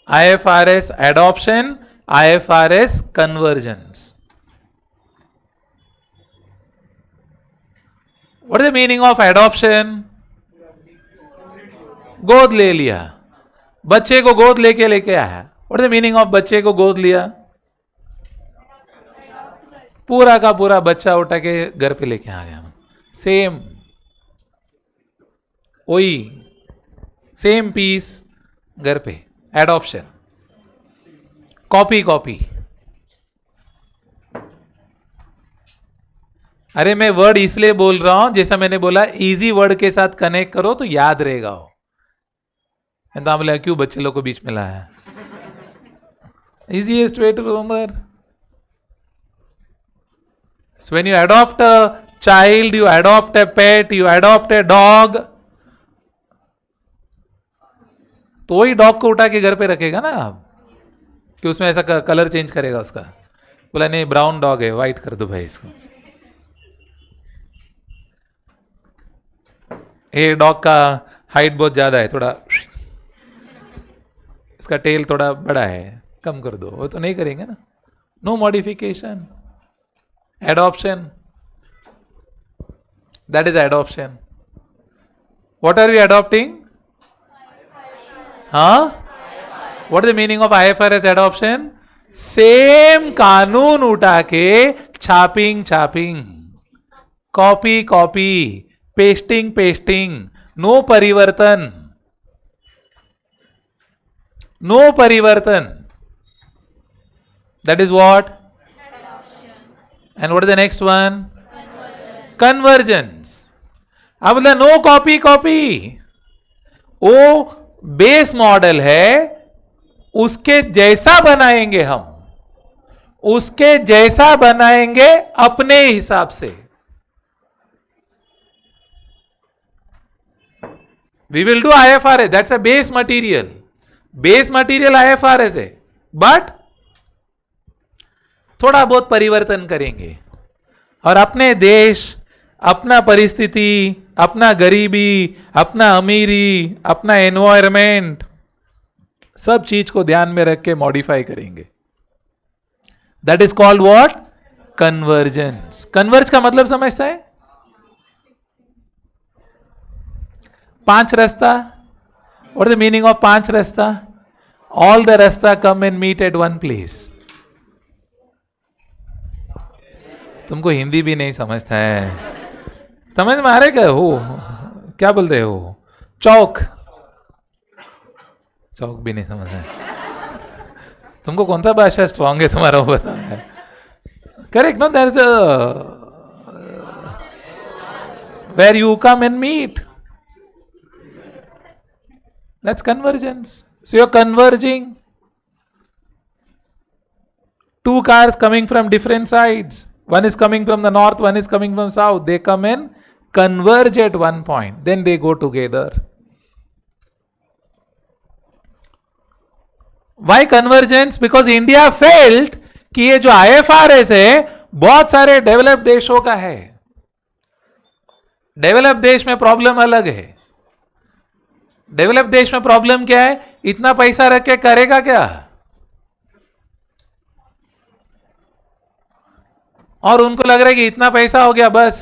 IFRS adoption, IFRS convergence. What is the meaning of adoption? गोद ले लिया, बच्चे को गोद लेके आया। What is the meaning of बच्चे को गोद लिया? पूरा का पूरा बच्चा उठा के घर पे लेके आ गया। सेम, वही सेम पीस घर पे। Adoption, copy. अरे मैं वर्ड इसलिए बोल रहा हूं, जैसा मैंने बोला इजी वर्ड के साथ कनेक्ट करो तो याद रहेगा। तो बोला क्यों बच्चे लोग को बीच में लाया? easiest way to remember. So when you adopt a child, you adopt a pet, you adopt a dog, तो वही डॉग को उठा के घर पे रखेगा ना आप, कि उसमें ऐसा कलर चेंज करेगा उसका। बोला नहीं ब्राउन डॉग है, व्हाइट कर दो भाई इसको। ये डॉग का हाइट बहुत ज्यादा है, थोड़ा इसका टेल थोड़ा बड़ा है, कम कर दो। वो तो नहीं करेंगे ना। No modification, adoption, that is adoption. What are we adopting? हाँ, what is the meaning of IFRS adoption? Same कानून उठा के छापिंग, कॉपी, पेस्टिंग पेस्टिंग, नो परिवर्तन, नो परिवर्तन. That is what? And what is the next one? Convergence. अब बोला know copy copy. वो बेस मॉडल है, उसके जैसा बनाएंगे हम, उसके जैसा बनाएंगे अपने हिसाब से. We will do IFRS. That's a base material. Base material IFRS है, बट थोड़ा बहुत परिवर्तन करेंगे. और अपने देश, अपना परिस्थिति, अपना गरीबी, अपना अमीरी, अपना एनवायरमेंट, सब चीज को ध्यान में रख के मॉडिफाई करेंगे. That is called what? Convergence. Converge का मतलब समझता है? 5 रास्ता. What is the meaning of 5 रास्ता? ऑल द रास्ता come and meet at one place. तुमको हिंदी भी नहीं समझता है, समझ में आ रहा है क्या? हो क्या बोलते हो? चौक. चौक भी नहीं समझता है. तुमको कौन सा भाषा स्ट्रांग है तुम्हारा, वो बता. Correct no? There is a where you come and meet. That's convergence. So you are converging. 2 cars coming from different sides. One is coming from the north, one is coming from south. They come and converge at one point. Then they go together. Why convergence? Because India felt कि ये जो IFRS है बहुत सारे developed देशों का है. Developed देश में प्रॉब्लम अलग है. डेवलप्ड देश में प्रॉब्लम क्या है? इतना पैसा रख के करेगा क्या? और उनको लग रहा है कि इतना पैसा हो गया, बस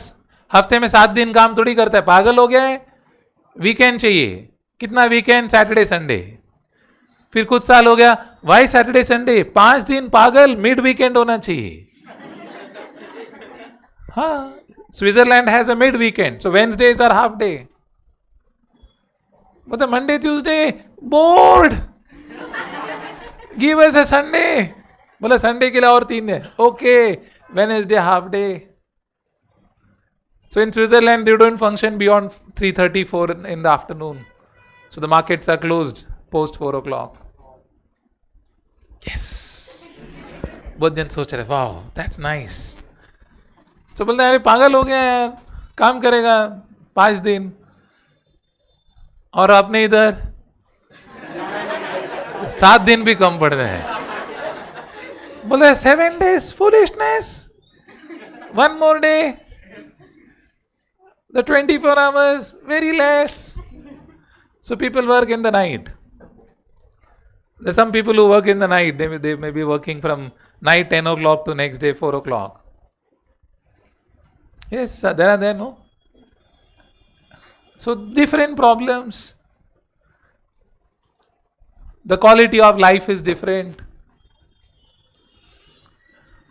हफ्ते में 7 दिन काम थोड़ी करता है, पागल हो गया है. वीकेंड चाहिए. कितना वीकेंड? Saturday Sunday. फिर कुछ साल हो गया, वाई सैटरडे संडे? 5 दिन पागल, मिड वीकेंड होना चाहिए. हाँ, Switzerland has a mid weekend, so Wednesdays are half day. मतलब Monday Tuesday bored, give us a Sunday. बोला संडे के लिए और 3 दिन. Okay, Wednesday half day. So in Switzerland they don't function beyond 3:34 in the afternoon. So the markets are closed post 4 o'clock. Yes. बहुत जन सोच रहे, wow, that's nice. So बोलते हैं अरे पागल हो गया यार, काम करेगा 5 दिन और आपने इधर 7 दिन भी कम पड़ रहे हैं. बोले 7 days foolishness, 1 more day, the 24 hours very less. So people work in the night. There's some people who work in the night. They may be working from night 10 o'clock to next day 4 o'clock. Yes, there are there, no? So different problems. The quality of life is different.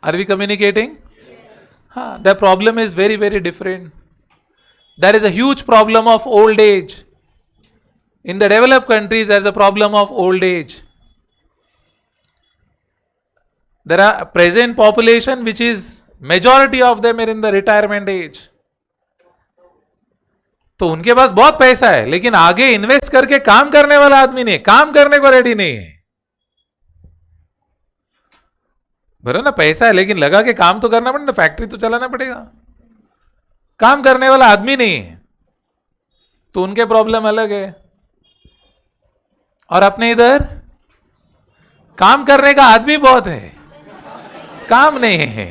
Are we communicating? Yes. The problem is very, very different. There is a huge problem of old age. In the developed countries, there is a problem of old age. There are present population which is majority of them are in the retirement age. तो उनके पास बहुत पैसा है, लेकिन आगे invest करके काम करने वाला आदमी नहीं है, काम करने को रेडी नहीं है. बराबर ना? पैसा है लेकिन लगा के काम तो करना पड़ेगा, फैक्ट्री तो चलाना पड़ेगा. काम करने वाला आदमी नहीं है, तो उनके प्रॉब्लम अलग है. और अपने इधर काम करने का आदमी बहुत है, काम नहीं है.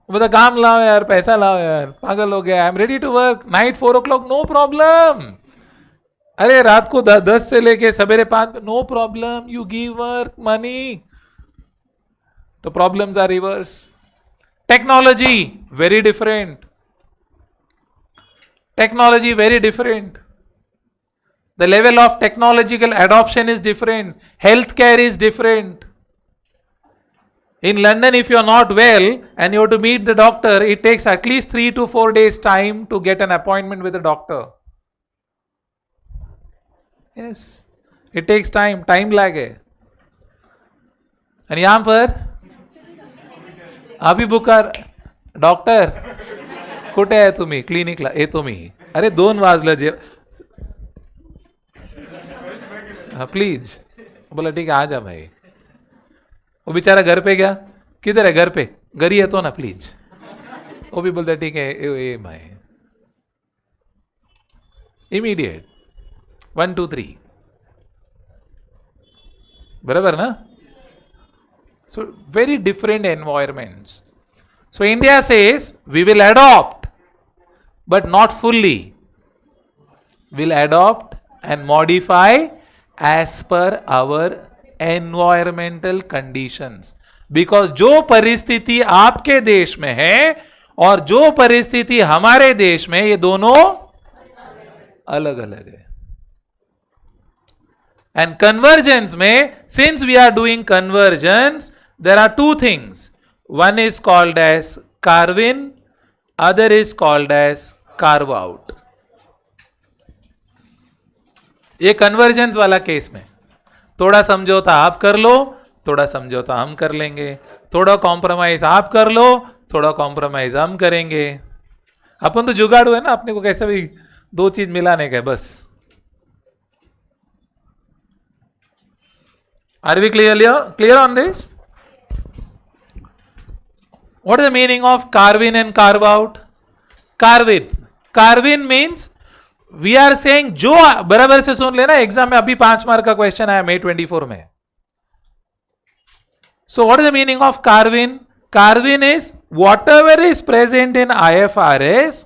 बता काम लाओ यार, पैसा लाओ यार, पागल हो गया. I am ready to work night 4 o'clock, no problem. अरे रात को 10 से लेके सवेरे 5, no problem. You give work money. तो problems are reverse. Technology very different. Technology very different. The level of technological adoption is different. Healthcare is different. In London, if you are not well and you have to meet the doctor, it takes at least 3 to 4 days time to get an appointment with the doctor. Yes, it takes time, time lag है. आणि यहां पर अभी बुकार doctor कुठे आहे तुम्ही क्लिनिकला येतो मी. अरे 2 वाजलं जे हाँ प्लीज. बोला ठीक है आ जा भाई. वो बेचारा घर पे गया. किधर है घर पे? घरी येतो ना प्लीज. वो भी बोलता ठीक है ए भाई. इमीडिएट 1 2 3 बराबर ना. So very different environments. So India says we will adopt, but not fully. We'll adopt and modify as per our environmental conditions. Because जो परिस्थिति आपके देश में है और जो परिस्थिति हमारे देश में, ये दोनों अलग अलग है. And convergence में, since we are doing convergence, there are 2 things. One is called as carve in, other is called as carve out. ये कन्वर्जेंस वाला केस में थोड़ा समझौता आप कर लो, थोड़ा समझौता हम कर लेंगे. थोड़ा कॉम्प्रोमाइज आप कर लो, थोड़ा कॉम्प्रोमाइज हम करेंगे. अपन तो जुगाड़ू है ना, अपने को कैसे भी 2 चीज मिलाने का बस. Are we clear on this? What is the meaning of carve in and carve out? Carve in means we are saying, जो बराबर से सुन लेना, एग्जाम में अभी 5 मार्क का क्वेश्चन आया May 24 में. So what is the meaning of carve in? Carve in is whatever is present in IFRS,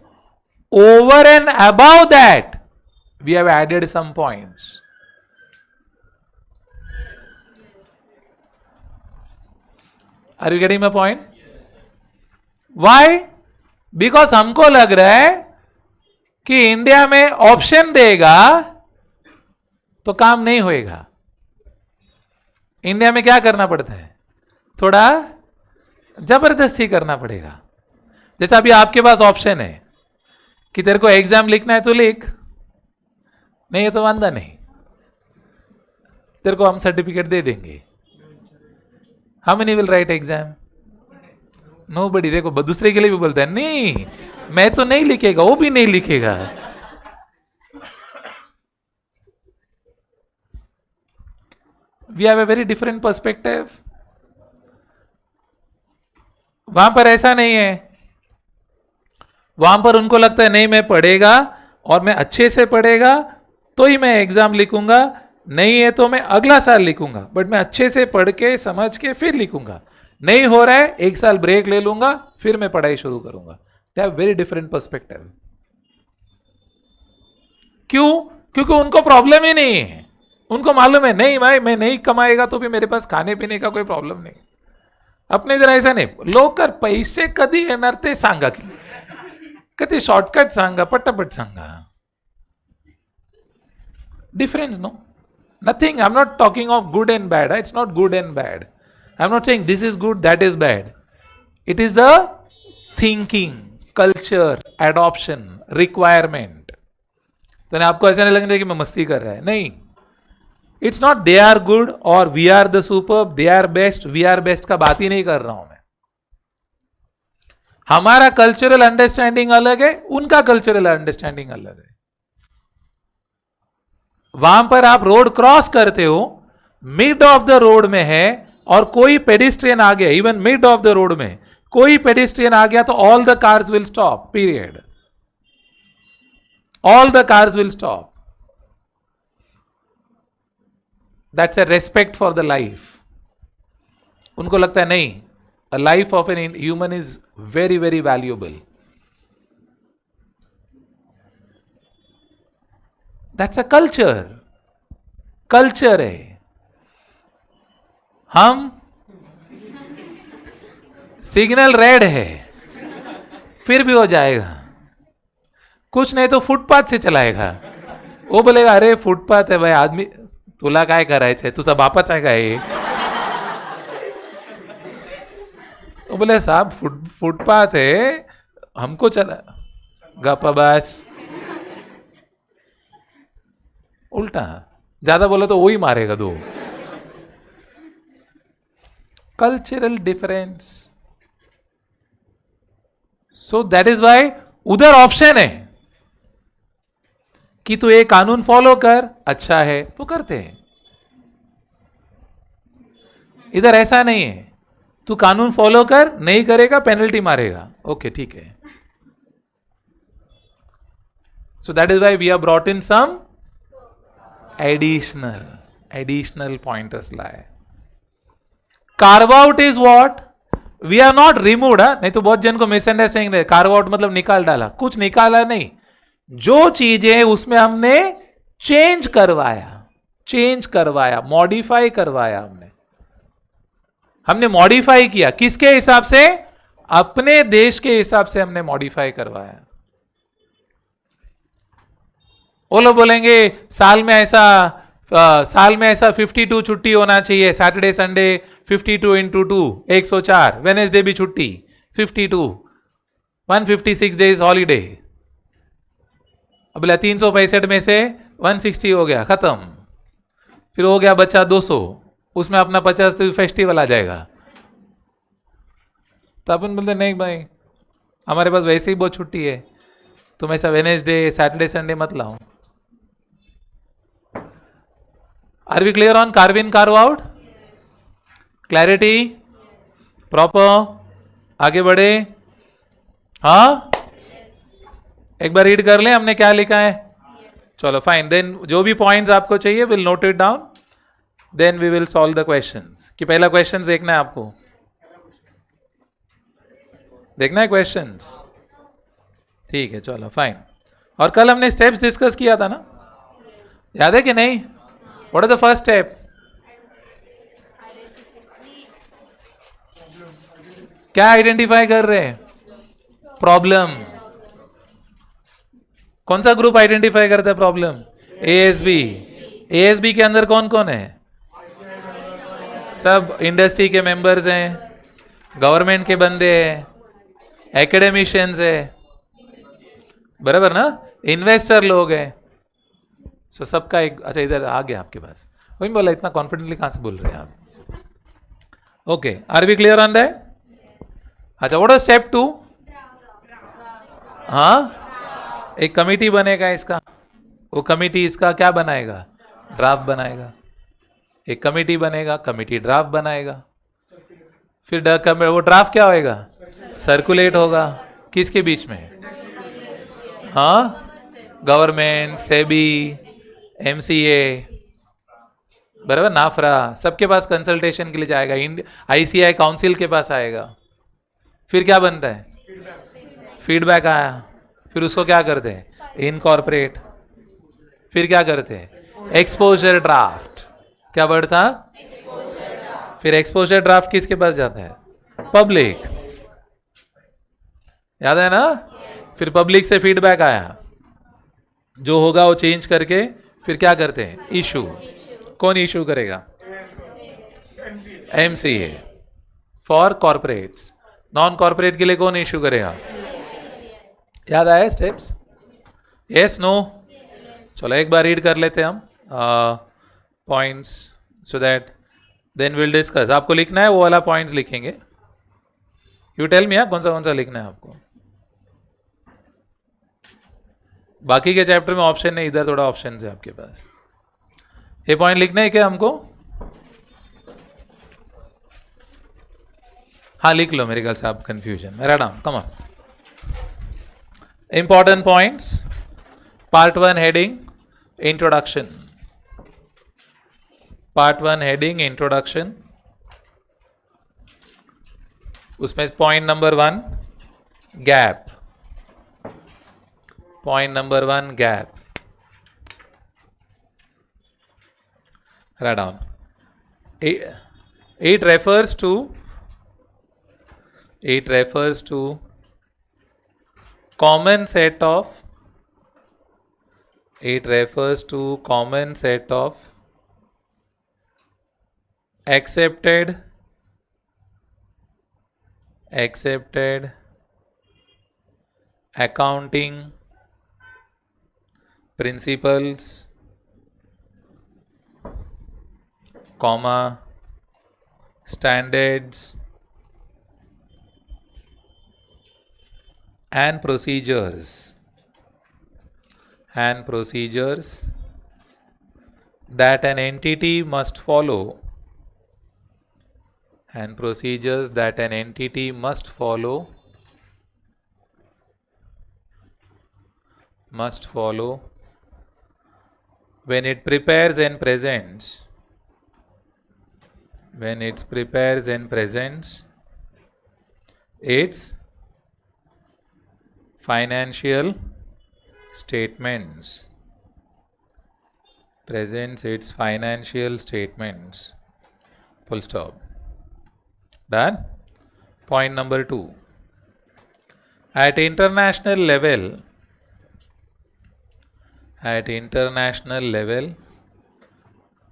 over and above that we have added some points. Are you getting my point? Why? Because हमको लग रहा है कि India में option देगा तो काम नहीं होएगा. इंडिया में क्या करना पड़ता है? थोड़ा जबरदस्ती करना पड़ेगा. जैसा अभी आपके पास ऑप्शन है कि तेरे को एग्जाम लिखना है तो लिख, नहीं है तो वांदा नहीं, तेरे को हम सर्टिफिकेट दे देंगे. How many will write exam? Nobody. देखो दूसरे के लिए भी बोलता है नहीं मैं तो नहीं लिखेगा, वो भी नहीं लिखेगा. We have a very different perspective. वहां पर ऐसा नहीं है. वहां पर उनको लगता है नहीं मैं पढ़ेगा और मैं अच्छे से पढ़ेगा तो ही मैं एग्जाम लिखूंगा, नहीं है तो मैं अगला साल लिखूंगा, बट मैं अच्छे से पढ़ के समझ के फिर लिखूंगा. नहीं हो रहा है 1 साल ब्रेक ले लूंगा, फिर मैं पढ़ाई शुरू करूंगा. They have very different perspective. क्यों? क्योंकि उनको प्रॉब्लम ही नहीं है. उनको मालूम है नहीं भाई मैं नहीं कमाएगा तो भी मेरे पास खाने पीने का कोई प्रॉब्लम नहीं. अपने इधर ऐसा नहीं. लोक पैसे कधी येणार ते सांगा, कधी शॉर्टकट सांगा, पटापट सांगा. Difference, no? Nothing. I'm not talking of good and bad. It's not good and bad. I'm not saying this is good, that is bad. It is the thinking, culture, adoption, requirement. तो आपको ऐसा नहीं लगना कि मैं मस्ती कर रहा है. नहीं. It's not they are good or we are the superb, they are best, we are best का बात ही नहीं कर रहा हूं मैं. हमारा कल्चरल अंडरस्टैंडिंग अलग है, उनका कल्चरल अंडरस्टैंडिंग अलग है. वहां पर आप रोड क्रॉस करते हो, मिड ऑफ द रोड में है और कोई पेडिस्ट्रियन आ गया, even mid of the road में कोई पेडिस्ट्रियन आ गया तो all the cars will stop, period. All the cars will stop. That's a respect for the life. उनको लगता है नहीं, a life of an human is very very valuable. That's a culture. Culture है. हम signal red है फिर भी हो जाएगा, कुछ नहीं तो फुटपाथ से चलाएगा. वो बोलेगा अरे फुटपाथ है भाई, आदमी तुला काय करायचंय, तुझा बापाच आहे काय. तो बोले साहब फुटपाथ है, हमको चला गप्पा बस। उल्टा ज्यादा बोला तो वही मारेगा दो। Cultural difference. So that is why उधर ऑप्शन है कि तू ये कानून फॉलो कर, अच्छा है तो करते हैं। इधर ऐसा नहीं है, तू कानून फॉलो कर, नहीं करेगा पेनल्टी मारेगा, ओके ठीक है। So that is why we are brought in some additional pointers लाए। Carve out is what, we are not removed. नहीं तो बहुत जन को मिसअंडरस्टैंडिंग है, कार्व आउट मतलब निकाल डाला, कुछ निकाला नहीं। जो चीजें उसमें हमने चेंज करवाया, मॉडिफाई करवाया, हमने मॉडिफाई किया। किसके हिसाब से? अपने देश के हिसाब से हमने मॉडिफाई करवाया। वो लोग बोलेंगे साल में ऐसा 52 छुट्टी होना चाहिए, सैटरडे संडे 52 इंटू 2 104, वेनेसडे भी छुट्टी 52, 156 डेज हॉलीडे। अब 365 में से 160 हो गया, खत्म। फिर हो गया बच्चा 200, उसमें अपना 50 फेस्टिवल आ जाएगा। तो अपन बोलते नहीं भाई, हमारे पास वैसे ही बहुत छुट्टी है, तुम ऐसा वेनेसडे सैटरडे संडे मत लाओ। Are we clear on carve in carve out? Clarity? Proper? आगे बढ़े? हाँ, एक बार रीड कर लें हमने क्या लिखा है। चलो फाइन, देन जो भी पॉइंट्स आपको चाहिए will note it down, then we will solve the questions. कि पहला क्वेश्चन देखना है आपको, देखना है क्वेश्चंस? ठीक है, चलो फाइन। और कल हमने स्टेप्स डिस्कस किया था ना, याद है कि नहीं? What is the first step? क्या आइडेंटिफाई कर रहे हैं? प्रॉब्लम। कौन सा ग्रुप आइडेंटिफाई करता है प्रॉब्लम? एएसबी। एएसबी के अंदर कौन कौन है? सब इंडस्ट्री के मेंबर्स हैं, गवर्नमेंट के बंदे हैं, एकेडमिशियंस है, बराबर ना, इन्वेस्टर लोग हैं। सो सबका एक, अच्छा इधर आ गया आपके पास, वही बोला इतना कॉन्फिडेंटली कहां से बोल रहे हैं आप? Okay, are we clear on that? अच्छा, व्हाट इज स्टेप 2? हाँ, एक कमिटी बनेगा इसका, वो कमिटी इसका क्या बनाएगा? ड्राफ्ट बनाएगा। एक कमिटी बनेगा, कमिटी ड्राफ्ट बनाएगा, फिर वो ड्राफ्ट क्या होएगा? सर्कुलेट होगा। किसके बीच में? हाँ, गवर्नमेंट, सेबी, एमसीए, बराबर, नाफरा, सबके पास कंसल्टेशन के लिए जाएगा। आईसीआई काउंसिल के पास आएगा। फिर क्या बनता है? फीडबैक आया, फिर उसको क्या करते हैं? इनकॉर्पोरेट। फिर क्या करते हैं? Exposure draft. क्या वर्ड था? फिर एक्सपोजर ड्राफ्ट किसके पास जाता है? पब्लिक। याद है ना? फिर पब्लिक से फीडबैक आया, जो होगा वो चेंज करके फिर क्या करते हैं? इशू। कौन इशू करेगा? MCA for corporates. Non corporate के लिए कौन इशू करेगा? याद आया स्टेप्स? Yes, no? चलो एक बार रीड कर लेते हैं हम points, so that then will discuss. आपको लिखना है वो वाला पॉइंट्स लिखेंगे। यू टेल मी कौन सा लिखना है आपको। बाकी के चैप्टर में ऑप्शन नहीं, इधर थोड़ा ऑप्शन है आपके पास। ये पॉइंट लिखना है क्या हमको? हाँ लिख लो, मेरे ख्याल से आप कंफ्यूजन मेरा नाम। Come on, important points. Part 1 heading introduction. Part 1 heading introduction, उसमें point number 1 gap. Point number 1 gap. Write down. It refers to common set of accepted accepted accounting principles, comma, standards and procedures that an entity must follow when it prepares and presents its financial statements. Full stop. Done. Point number 2. At international level,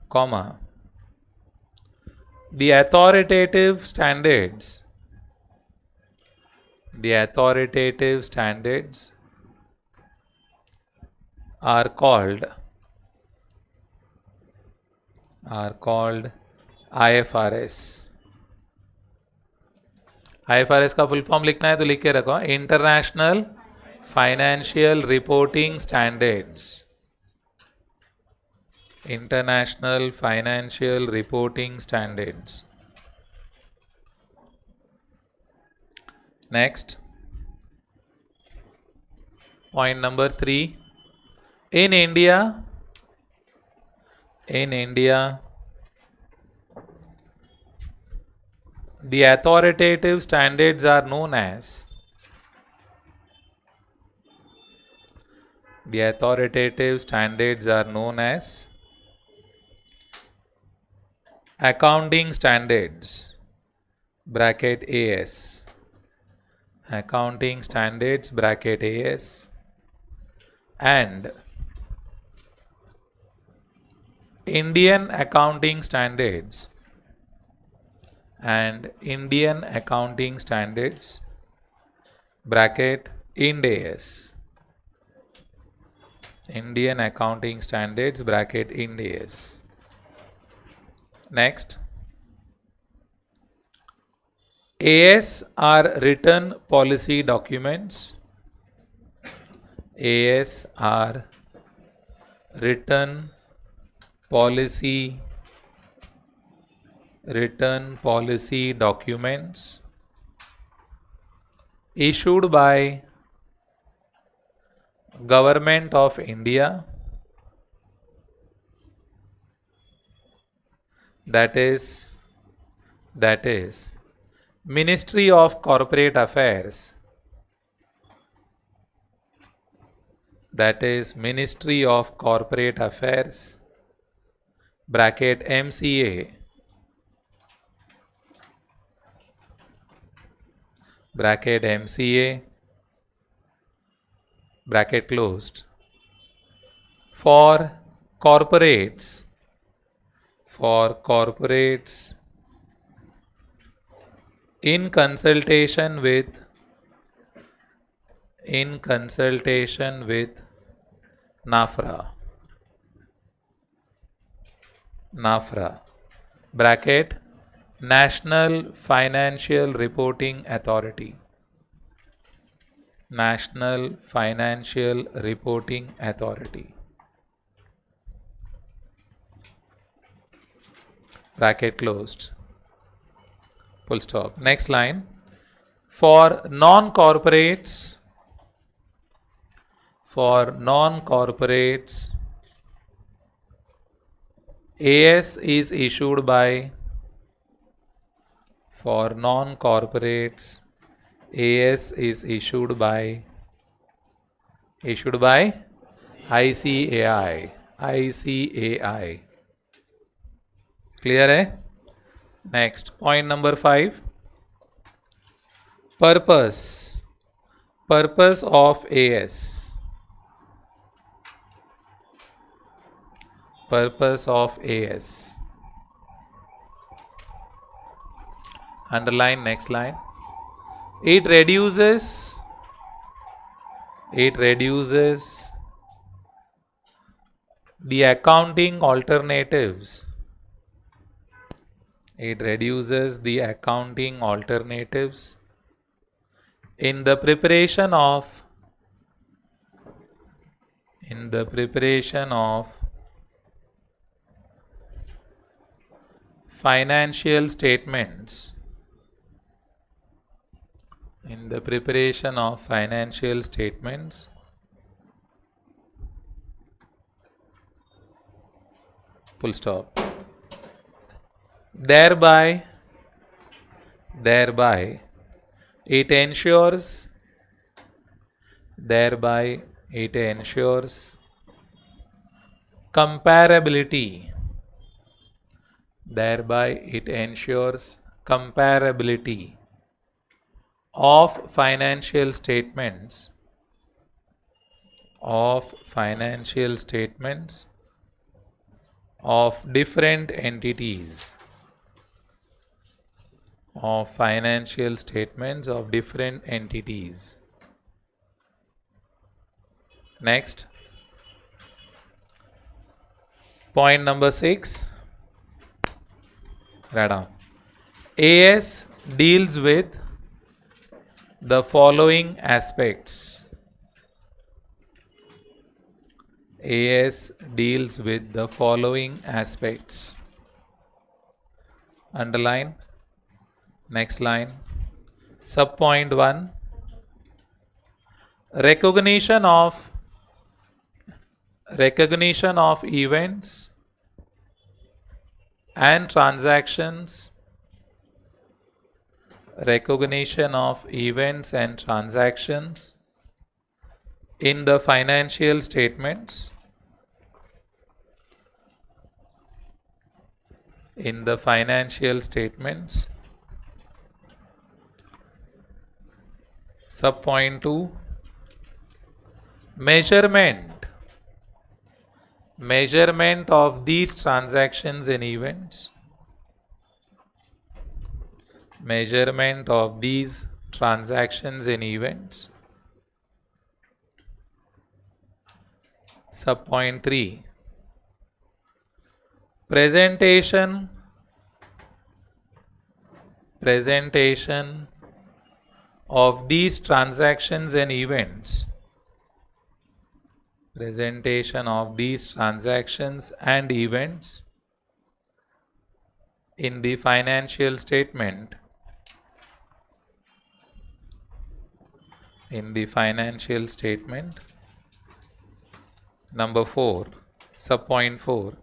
comma, the authoritative standards are called IFRS. IFRS का full form लिखना है तो लिख के रखो, international financial reporting standards. International Financial Reporting Standards. Next, point number 3. In India, the authoritative standards are known as accounting standards bracket AS, accounting standards bracket AS, and Indian accounting standards bracket IND AS, Indian accounting standards bracket IND AS. Next, AS are written policy documents. AS are written policy documents issued by Government of India, that is Ministry of Corporate Affairs, bracket MCA, bracket closed, for corporates in consultation with NAFRA, bracket National Financial Reporting Authority, bracket closed, full stop. Next line, for non-corporates AS is issued by ICAI. Clear है? Next, point number 5. Purpose of AS. Underline next line. It reduces the accounting alternatives. It reduces the accounting alternatives in the preparation of financial statements. In the preparation of financial statements, full stop. Thereby it ensures comparability. Thereby it ensures comparability of financial statements of different entities. Of financial statements of different entities. Next, point number 6. Write down. AS deals with the following aspects. AS deals with the following aspects. Underline. Next line. Subpoint 1. Recognition of events and transactions. Recognition of events and transactions in the financial statements. In the financial statements. Subpoint 2. Measurement of these transactions and events. Measurement of these transactions and events. Subpoint 3. Presentation of these transactions and events. Presentation of these transactions and events in the financial statement. In the financial statement. Number 4. Subpoint 4.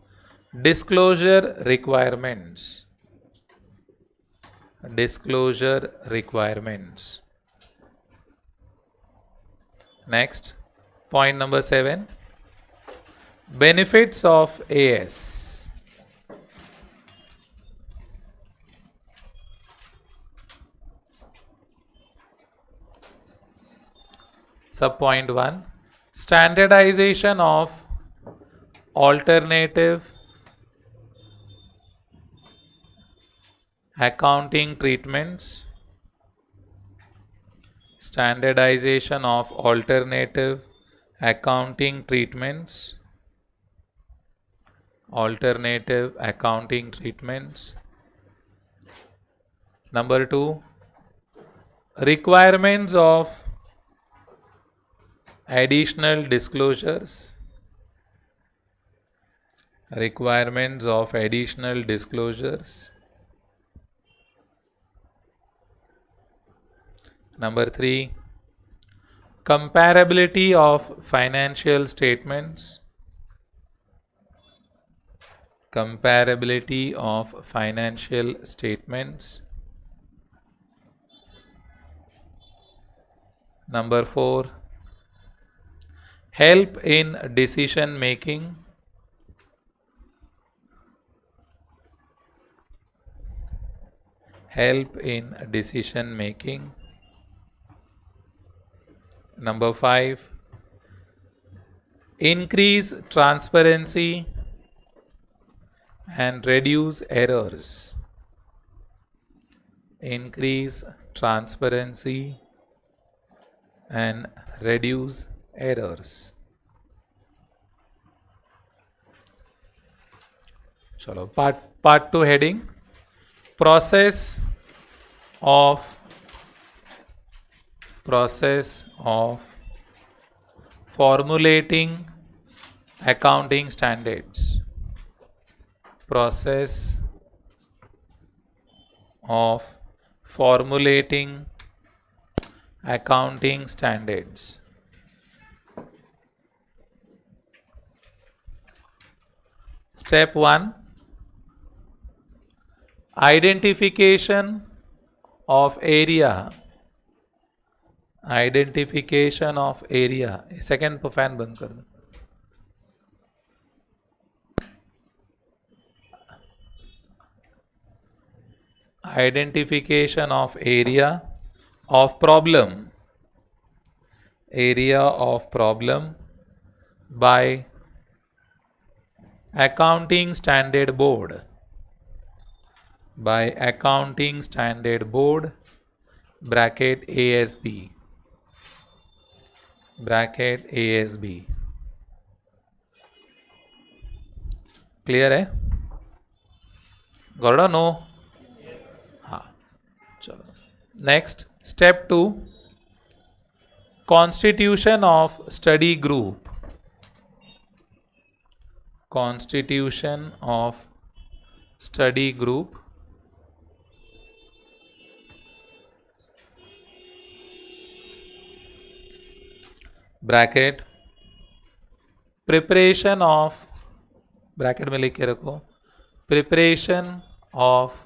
Disclosure requirements. Disclosure requirements. Next, point number 7. Benefits of AS. Subpoint 1. Standardization of alternative accounting treatments. Standardization of alternative accounting treatments. Alternative accounting treatments. Number 2. Requirements of additional disclosures. Requirements of additional disclosures. Number 3. Comparability of financial statements. Comparability of financial statements. Number 4. Help in decision making. Help in decision making. Number 5. Increase transparency and reduce errors. Increase transparency and reduce errors. चलो part 2 heading process of formulating accounting standards. Process of formulating accounting standards. Step 1, identification of area. Identification of area. Second पर fan बंद कर दो. Identification of area of problem. Area of problem by Accounting Standard Board. By Accounting Standard Board bracket ASB. Bracket ASB. Clear है? Gowda no? हाँ चलो. Next step 2, constitution of study group. Constitution of study group bracket preparation of, bracket में लिख के रखो, preparation of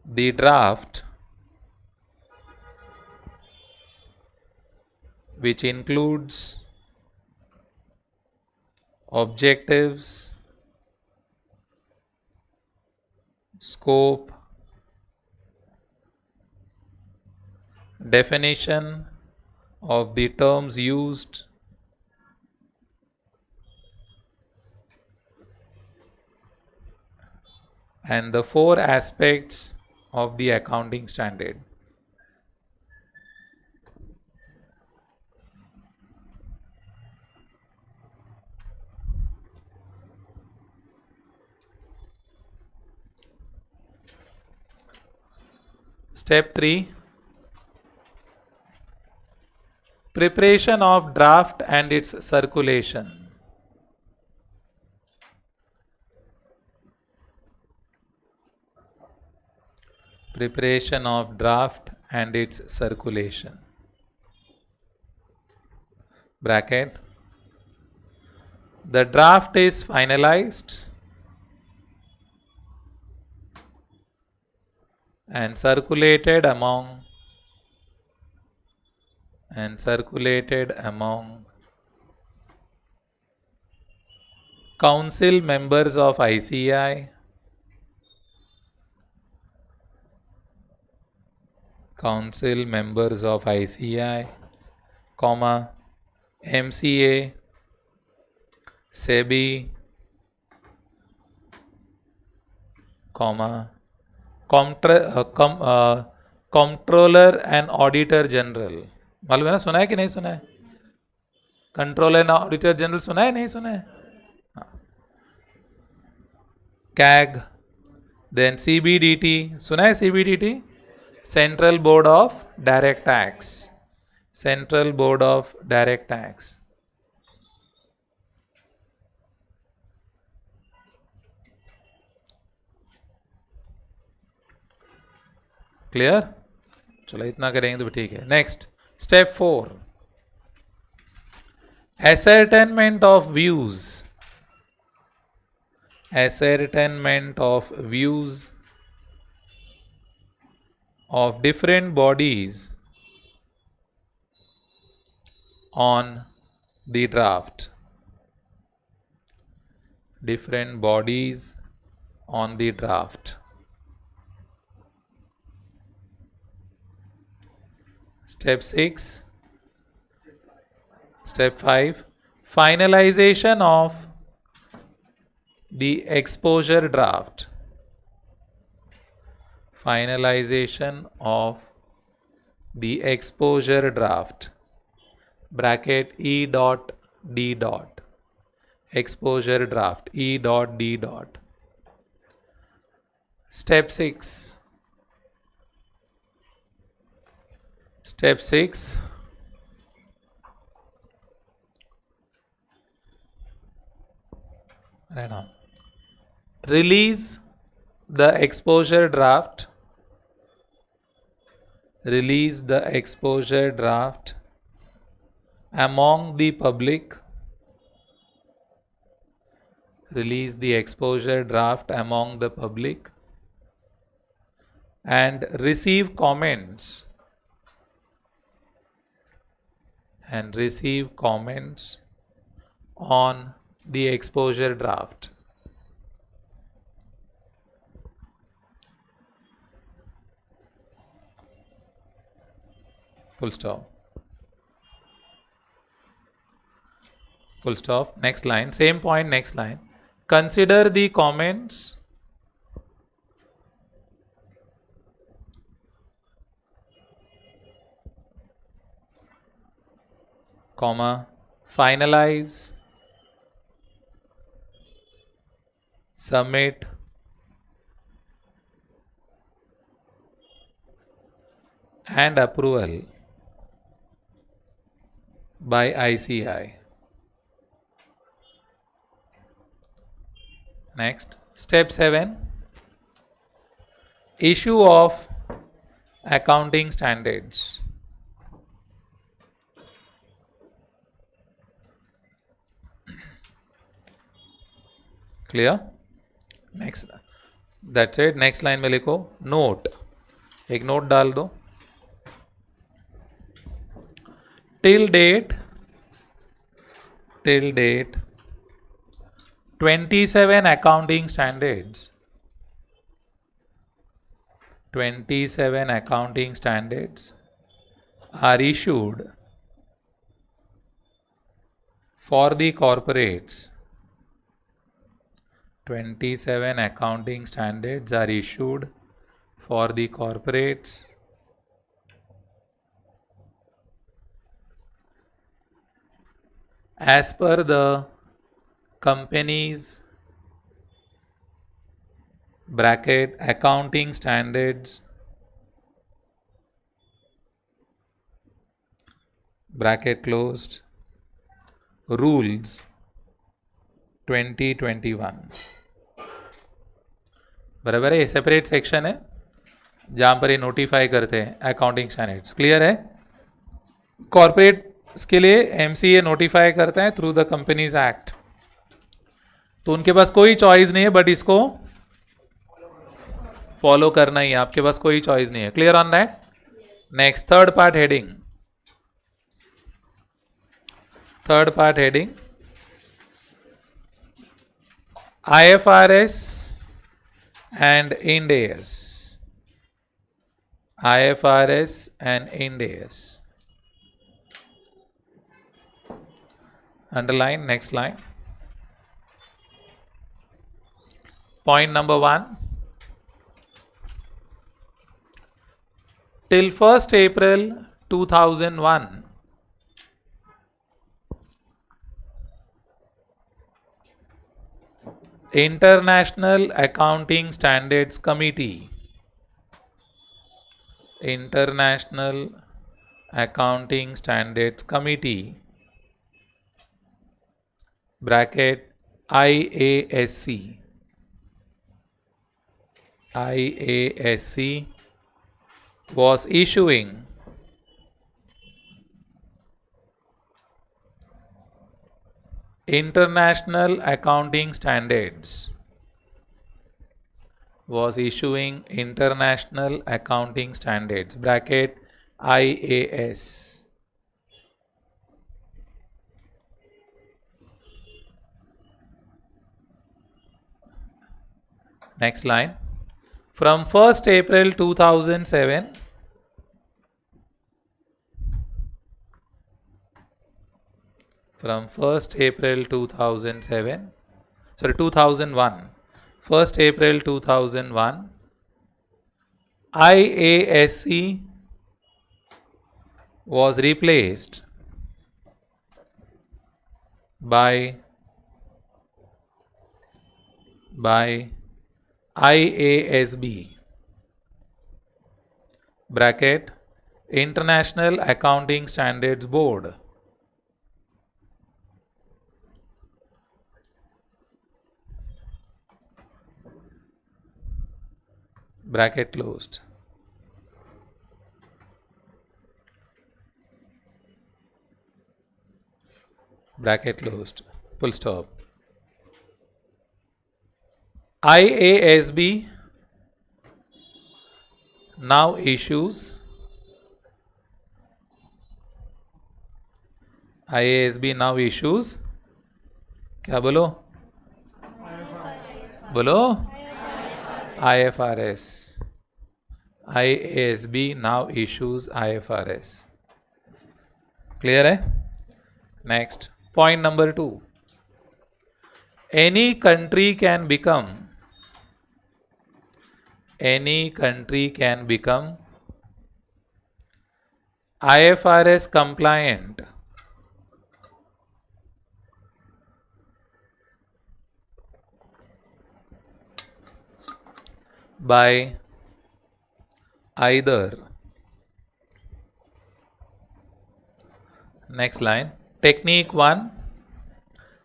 the draft which includes objectives, scope, definition of the terms used, and the 4 aspects of the accounting standard. Step 3, preparation of draft and its circulation. Preparation of draft and its circulation. Bracket. The draft is finalized and circulated among council members of ICAI, comma, MCA, SEBI, comma, controller and auditor general. मालूम है ना, सुना है कि नहीं सुना है? Controller and auditor general सुना है, नहीं सुना है? कैग, देन CBDT, सुना है CBDT? Central board of direct tax. Central board of direct tax. Clear? चलो इतना करेंगे तो ठीक है. Next step 4, ascertainment of views. Ascertainment of views of different bodies on the draft. Different bodies on the draft. Step 6. Step 5, finalization of the exposure draft. finalization of the exposure draft, bracket E dot D dot, exposure draft E dot D dot. Step 6. Step 6. Right now. Release the exposure draft. Release the exposure draft among the public. Release the exposure draft among the public and receive comments. And receive comments on the exposure draft. Full stop. Full stop. Next line. Same point, next line. Consider the comments comma, finalize, submit, and approval by ICI. Next, step 7, issue of accounting standards. Clear? Next, that's it. Next line में लिखो note, एक note डाल दो. Till date 27 accounting standards. 27 accounting standards are issued for the corporates. 27 accounting standards are issued for the corporates as per the company's bracket accounting standards bracket closed rules 2021. बराबर है, ये separate section है जहां पर ये notify करते हैं accounting standards. Clear है? कॉर्पोरेट के लिए एमसीए नोटिफाई करता है थ्रू द कंपनीज एक्ट, तो उनके पास कोई चॉइस नहीं है बट इसको फॉलो करना ही है. आपके पास कोई चॉइस नहीं है. Clear on that? Next, third part heading. Third part heading IFRS and Ind AS. IFRS and Ind AS. Underline, next line. Point number 1. Till 1st April 2001, International Accounting Standards Committee. International Accounting Standards Committee bracket IASC. IASC was issuing International Accounting Standards. Was issuing International Accounting Standards bracket IAS. Next line. From 1st April 2007, from 1st April 2007, sorry 2001, 1st April 2001, IASC was replaced by IASB bracket International Accounting Standards Board bracket closed. Bracket closed. Full stop. IASB now issues क्या बोलो IFRS. IASB now issues IFRS. Clear है? Next, point number 2. Any country can become IFRS compliant by either, next line, technique 1,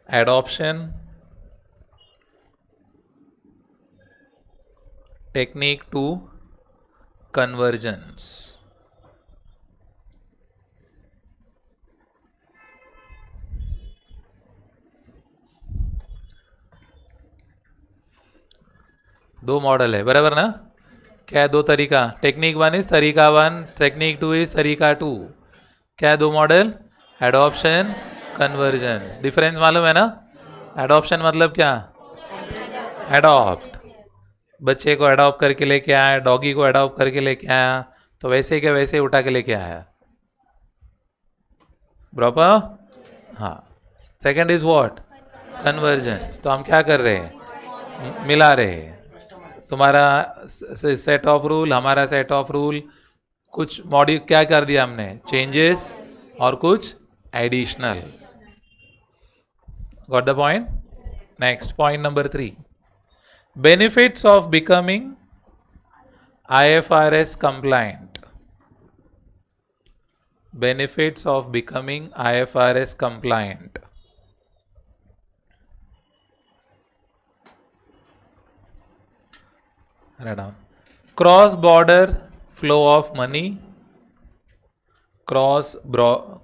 adoption, technique 2, convergence. दो model है बराबर ना, क्या है दो तरीका, टेक्निक 1 इज तरीका 1, टेक्निक 2 इज तरीका 2, क्या है दो मॉडल, एडॉप्शन कन्वर्जेंस. डिफरेंस मालूम है ना, एडॉप्शन मतलब क्या, एडॉप्ट, बच्चे को अडॉप्ट करके लेके आया, डॉगी को अडॉप्ट करके लेके आया, तो वैसे क्या वैसे उठा के लेके आया प्रॉपर. हाँ. Second is what, convergence. तो हम क्या कर रहे हैं, मिला रहे हैं. तुम्हारा सेट ऑफ रूल, हमारा सेट ऑफ रूल, कुछ मॉडी क्या कर दिया हमने, चेंजेस और कुछ additional. Got the point. Next, point number 3, benefits of becoming IFRS compliant. Benefits of becoming IFRS compliant. Write down. Cross border flow of money, cross border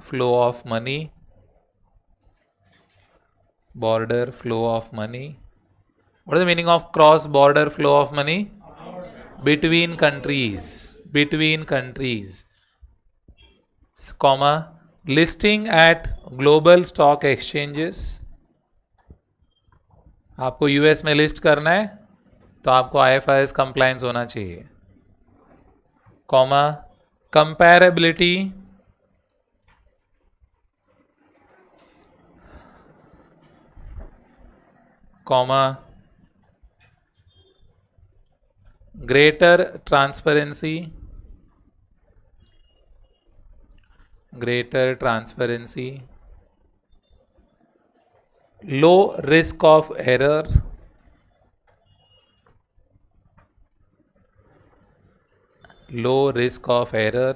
flow of money, border flow of money. What is the meaning of cross border flow of money? Between countries, comma, listing at global stock exchanges. आपको US में list करना है तो आपको IFRS compliance होना चाहिए, comma, comparability, comma, greater transparency, low risk of error,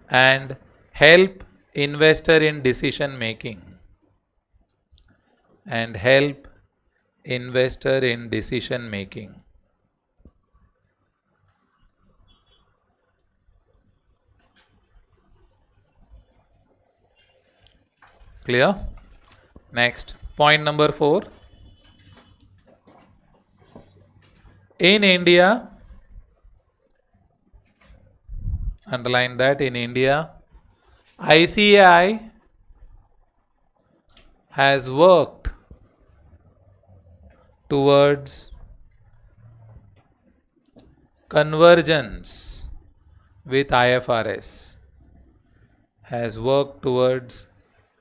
and help investor in decision making, Clear? Next, point number 4. In India, underline that, in India, ICAI has worked towards convergence with IFRS, has worked towards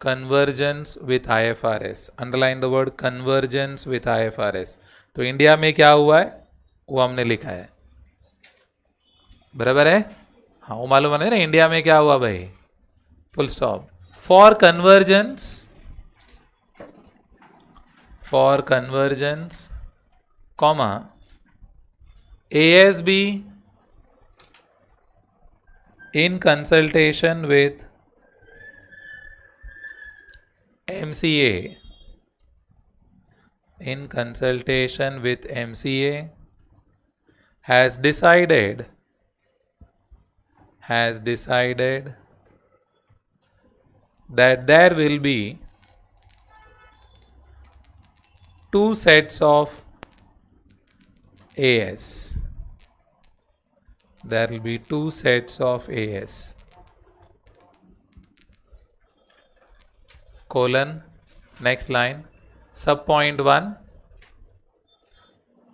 convergence with IFRS, underline the word convergence with IFRS. तो India में क्या हुआ है वो हमने लिखा है, बराबर है. हाँ वो मालूम है ना, इंडिया में क्या हुआ भाई, full stop. For convergence comma ASB in consultation with MCA, has decided that there will be two sets of AS. There will be two sets of AS. Colon, next line, sub point 1.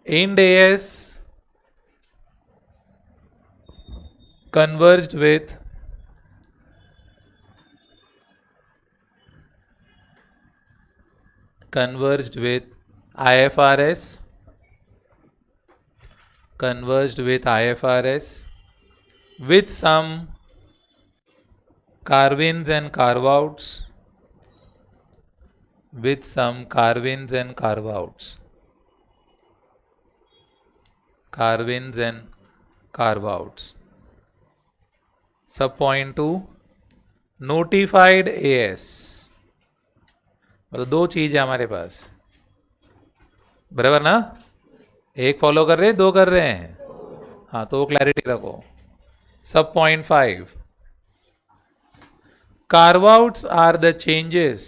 Ind AS converged with IFRS, with some carve-ins and carve-outs, Sub point 2, notified AS. मतलब दो चीज है हमारे पास, बराबर ना, एक follow कर रहे हैं दो कर रहे हैं, हाँ तो क्लैरिटी रखो. सब point 5, carve outs are the changes,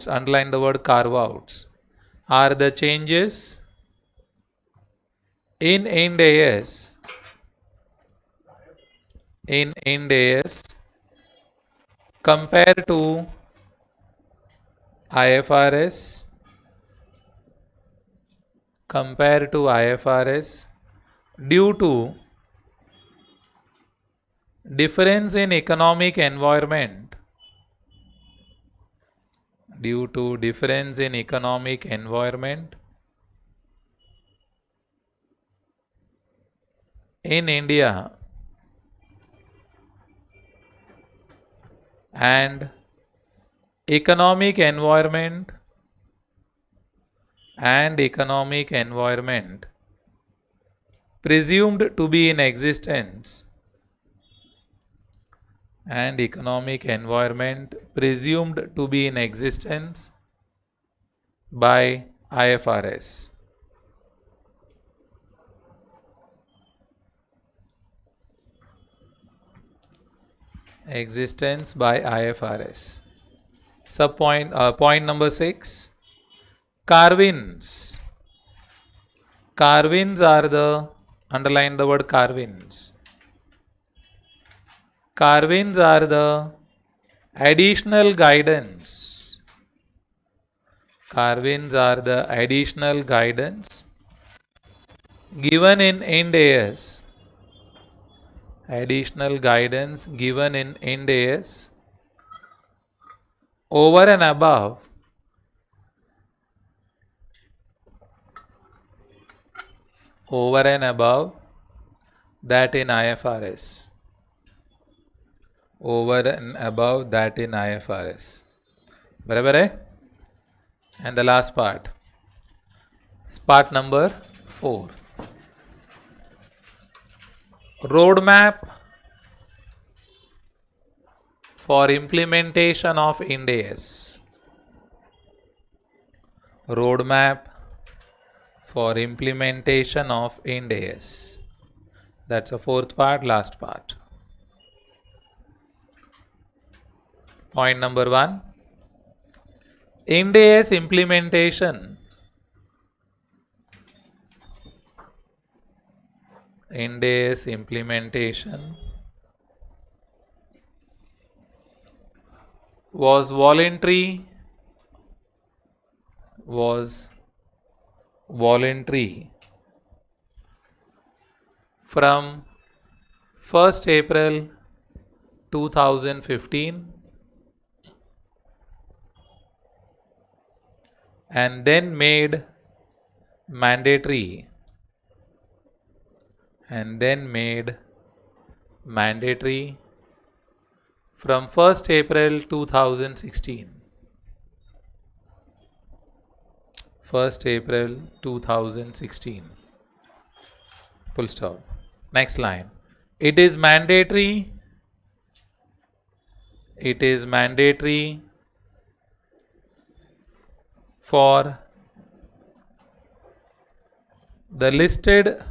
underline the word carve outs, are the changes in Ind AS compared to IFRS, due to difference in economic environment, in India and economic environment presumed to be in existence, by IFRS. Sub point, point number 6, carve-ins. Carve-ins are the, underline the word carve-ins. Carve-ins are the additional guidance. Given in Ind AS. Over and above that in IFRS. बराबर है. And the last part number 4, roadmap for implementation of Ind AS. That's the fourth part, last part. Point number 1, Ind AS implementation. Was voluntary from 1st April 2015 and then made mandatory from 1st April 2016. 1st April 2016. Full stop. Next line. It is mandatory for the listed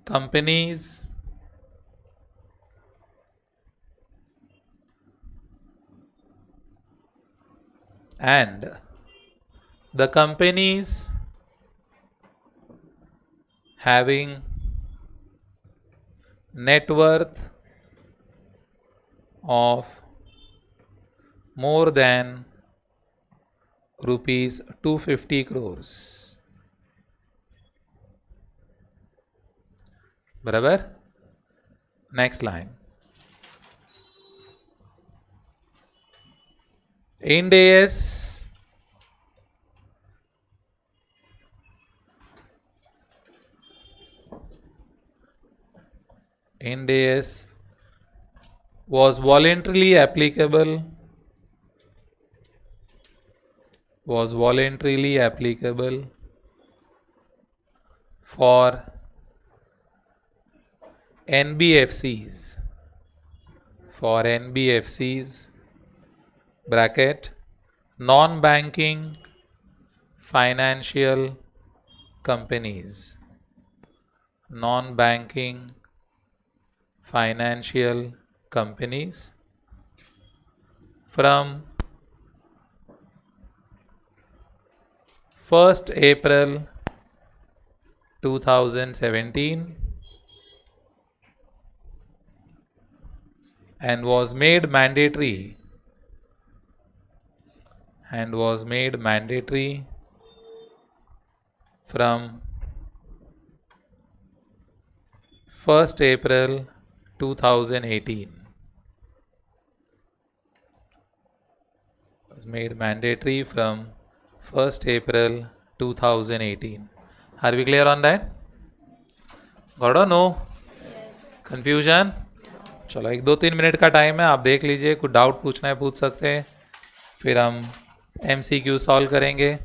companies and the companies having net worth of more than rupees 250 crores. बराबर. Next line. Ind AS was voluntarily applicable for NBFCs bracket non-banking financial companies from 1st April 2017 and was made mandatory from 1st April 2018. Was made mandatory from 1st April 2018. Are we clear on that? Got or no? Confusion? चलो 1-2-3 minute का time है, आप देख लीजिए, कुछ doubt पूछना है पूछ सकते हैं, फिर हम MCQ सॉल्व करेंगे.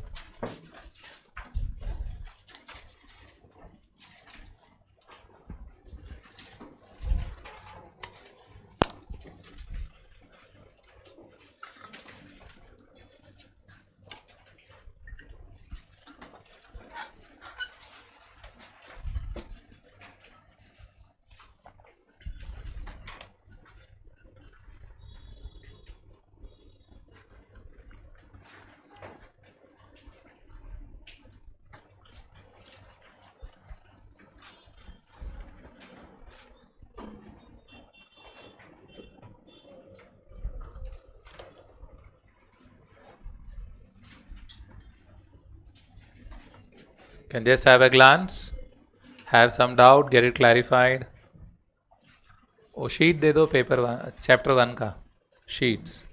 Can just have a glance, have some doubt, get it clarified. वो शीट दे दो पेपर 1 चैप्टर 1 का शीट्स.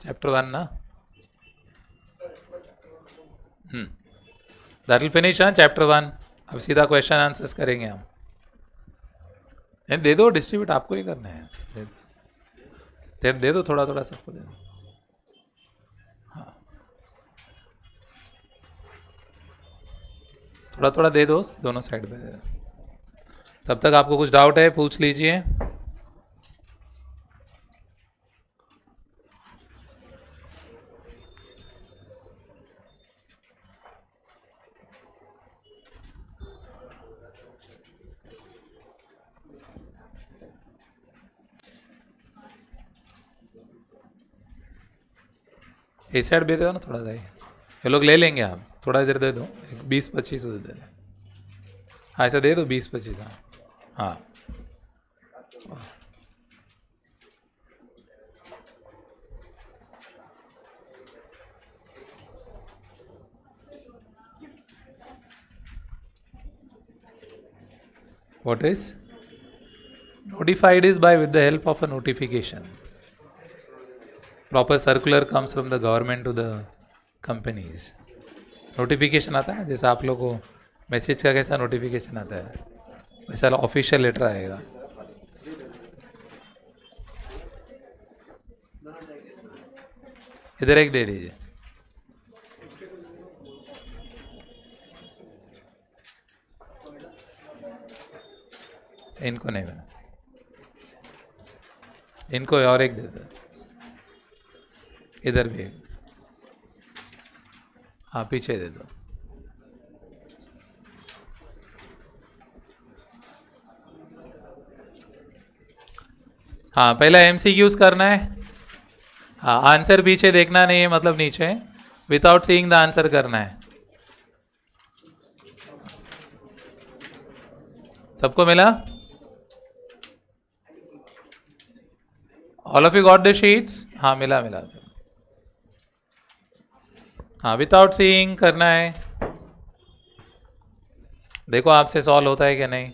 Chapter 1 ना. That will finish on chapter 1. अब सीधा क्वेश्चन आंसर्स करेंगे हम. दे दो, डिस्ट्रीब्यूट आपको ही करना है. दे दो थोड़ा थोड़ा सबको दे दो. हाँ थोड़ा थोड़ा दे दो, दोनों साइड पे दे दो। तब तक आपको कुछ डाउट है पूछ लीजिए। इस साइड दे दो ना थोड़ा सा, ये लोग ले लेंगे, आप थोड़ा देर दे दो, 20-25 दे दो। हाँ ऐसा दे दो 20-25। हाँ हाँ what is notified is by with the help of a notification. Proper circular comes from the government to the companies. Notification आता है ना, जैसे आप लोग को मैसेज का कैसा नोटिफिकेशन आता है, वैसा ऑफिशियल लेटर आएगा। इधर एक दे दीजिए। इनको नहीं बना, इनको और एक दे दो। इधर भी, हाँ पीछे दे दो। हाँ पहला MCQs करना है। हाँ आंसर पीछे देखना नहीं है, मतलब नीचे विदाउट सीइंग द आंसर करना है। सबको मिला? All of you got the sheets? हाँ मिला मिला। हाँ विदाउट सीइंग करना है, देखो आपसे सॉल्व होता है कि नहीं।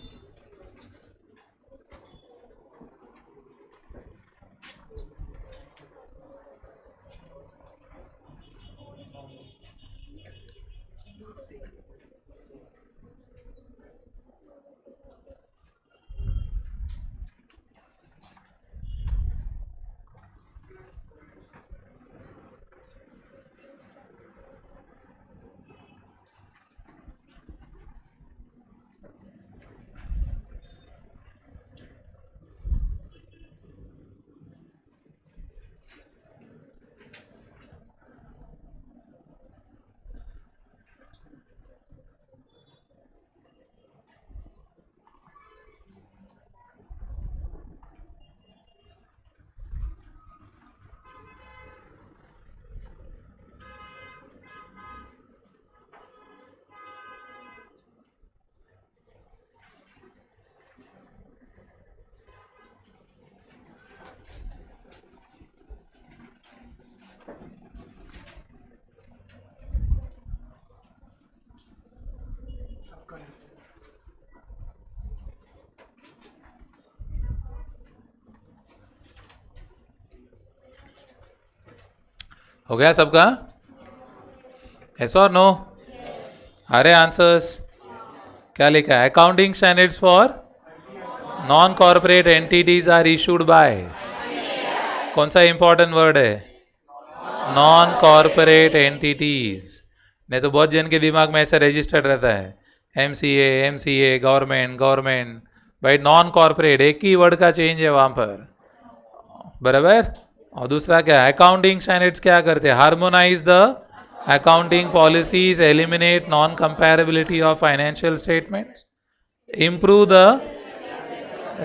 हो गया सबका? यस और नो? अरे आंसर्स क्या लिखा है? Accounting standards for non corporate entities are issued by, कौन सा इंपॉर्टेंट वर्ड है? Non corporate entities. नहीं तो बहुत जन के दिमाग में ऐसा रजिस्टर्ड रहता है, MCA गवर्नमेंट गवर्नमेंट, भाई नॉन कॉर्पोरेट एक ही वर्ड का चेंज है वहां पर, बराबर। और दूसरा क्या है? अकाउंटिंग स्टैंडर्ड्स क्या करते हैं? Harmonize the accounting policies, eliminate non comparability of financial statements, improve the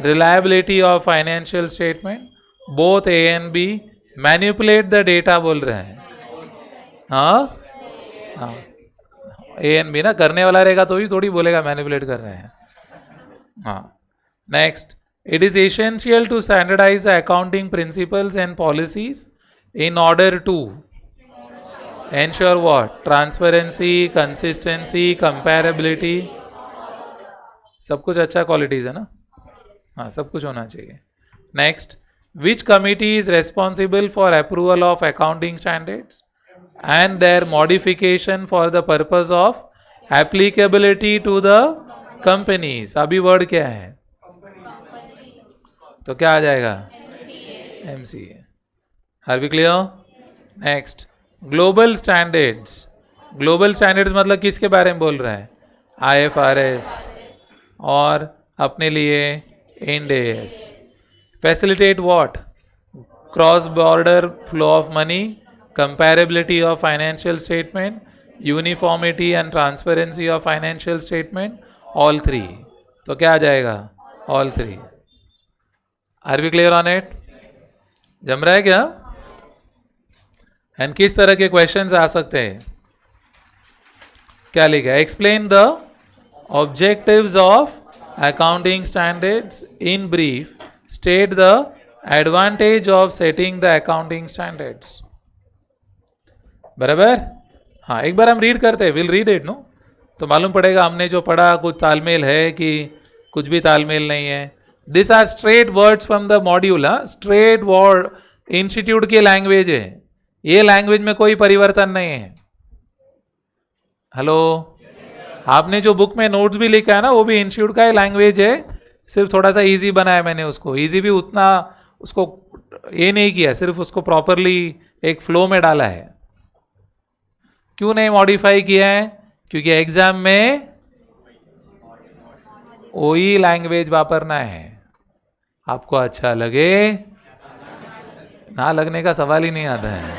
reliability of financial statement, both A and B, manipulate the data बोल रहे हैं। हाँ हाँ A and B ना, करने वाला रहेगा तो भी थोड़ी बोलेगा मैनिपुलेट कर रहे हैं। हाँ next, it is essential to standardize the accounting principles and policies in order to ensure what? Transparency, consistency, comparability, सब कुछ अच्छा क्वालिटीज है ना। हाँ सब कुछ होना चाहिए। Next, which committee is responsible for approval of accounting standards and their modification for the purpose of applicability to the companies. अभी वर्ड क्या है? तो क्या आ जाएगा? MCA। Are we clear? Next, global standards. Global standards मतलब किसके बारे में बोल रहा है? IFRS, और अपने लिए Ind AS. Facilitate what? Cross border flow of money, comparability of financial statement, uniformity and transparency of financial statement, all three. तो क्या आ जाएगा? All three. Are we clear on it? जम रहा है क्या? एंड किस तरह के क्वेश्चंस आ सकते हैं? क्या लिखा है? Explain the objectives of accounting standards in brief, state the advantage of setting the accounting standards. बराबर? हाँ, एक बार हम रीड करते हैं, विल रीड इट नो, तो मालूम पड़ेगा हमने जो पढ़ा कुछ तालमेल है कि कुछ भी तालमेल नहीं है. This are straight words from the module. Straight word institute की लैंग्वेज है, ये लैंग्वेज में कोई परिवर्तन नहीं है. हेलो, आपने जो बुक में नोट्स भी लिखा है ना, वो भी इंस्टीट्यूट का ही लैंग्वेज है, सिर्फ थोड़ा सा इजी बनाया मैंने उसको. इजी भी उतना उसको ये नहीं किया, सिर्फ उसको प्रॉपरली एक फ्लो में डाला है. क्यों नहीं मॉडिफाई किया है? क्योंकि एग्जाम में वही लैंग्वेज वापरना है. आपको अच्छा लगे ना लगने का सवाल ही नहीं आता है.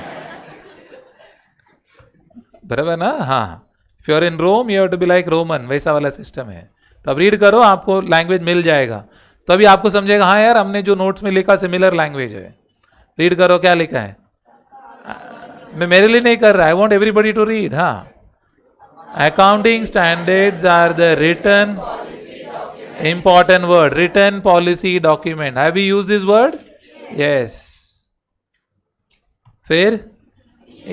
बराबर ना? हाँ, if you are in Rome you have to be like Roman, वैसा वाला सिस्टम है. तो अब रीड करो, आपको लैंग्वेज मिल जाएगा, तभी आपको समझेगा हाँ यार हमने जो नोट्स में लिखा सिमिलर लैंग्वेज है. रीड करो क्या लिखा है. मैं मेरे लिए नहीं कर रहा, I want everybody to read. हाँ, accounting standards are the written, important word, written policy document. Have you used this word? Yes. फिर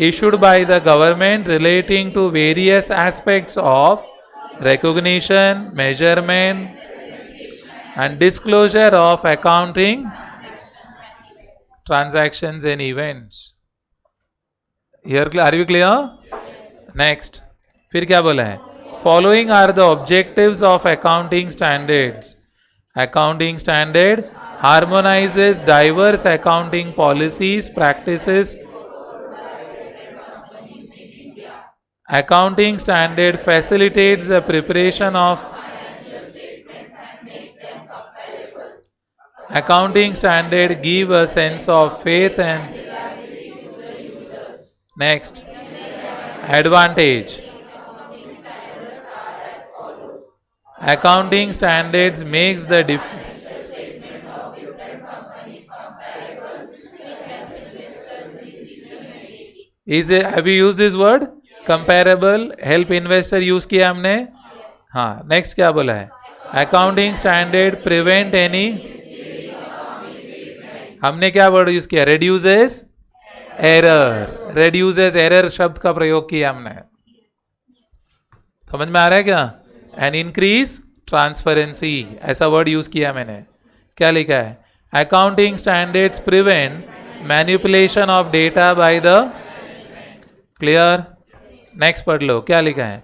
issued by the government relating to various aspects of recognition, measurement and disclosure of accounting transactions and events. Here, are you clear? Next, फिर क्या बोला है? Following are the objectives of accounting standards. Accounting standard harmonizes diverse accounting policies, practices. Accounting standard facilitates the preparation of accounting standard give a sense of faith and next advantage. Accounting standards makes the have you used this word? Comparable, help investor use किया हमने. हाँ, next क्या बोला है? Accounting standard prevent any, हमने क्या word use किया? Reduces error. Reduces error शब्द का प्रयोग किया हमने. समझ में आ रहा है क्या? एंड इंक्रीज ट्रांसपेरेंसी, ऐसा वर्ड यूज किया मैंने. क्या लिखा है? Accounting standards prevent manipulation of data by the. Clear? Next पढ़ लो, क्या लिखा है?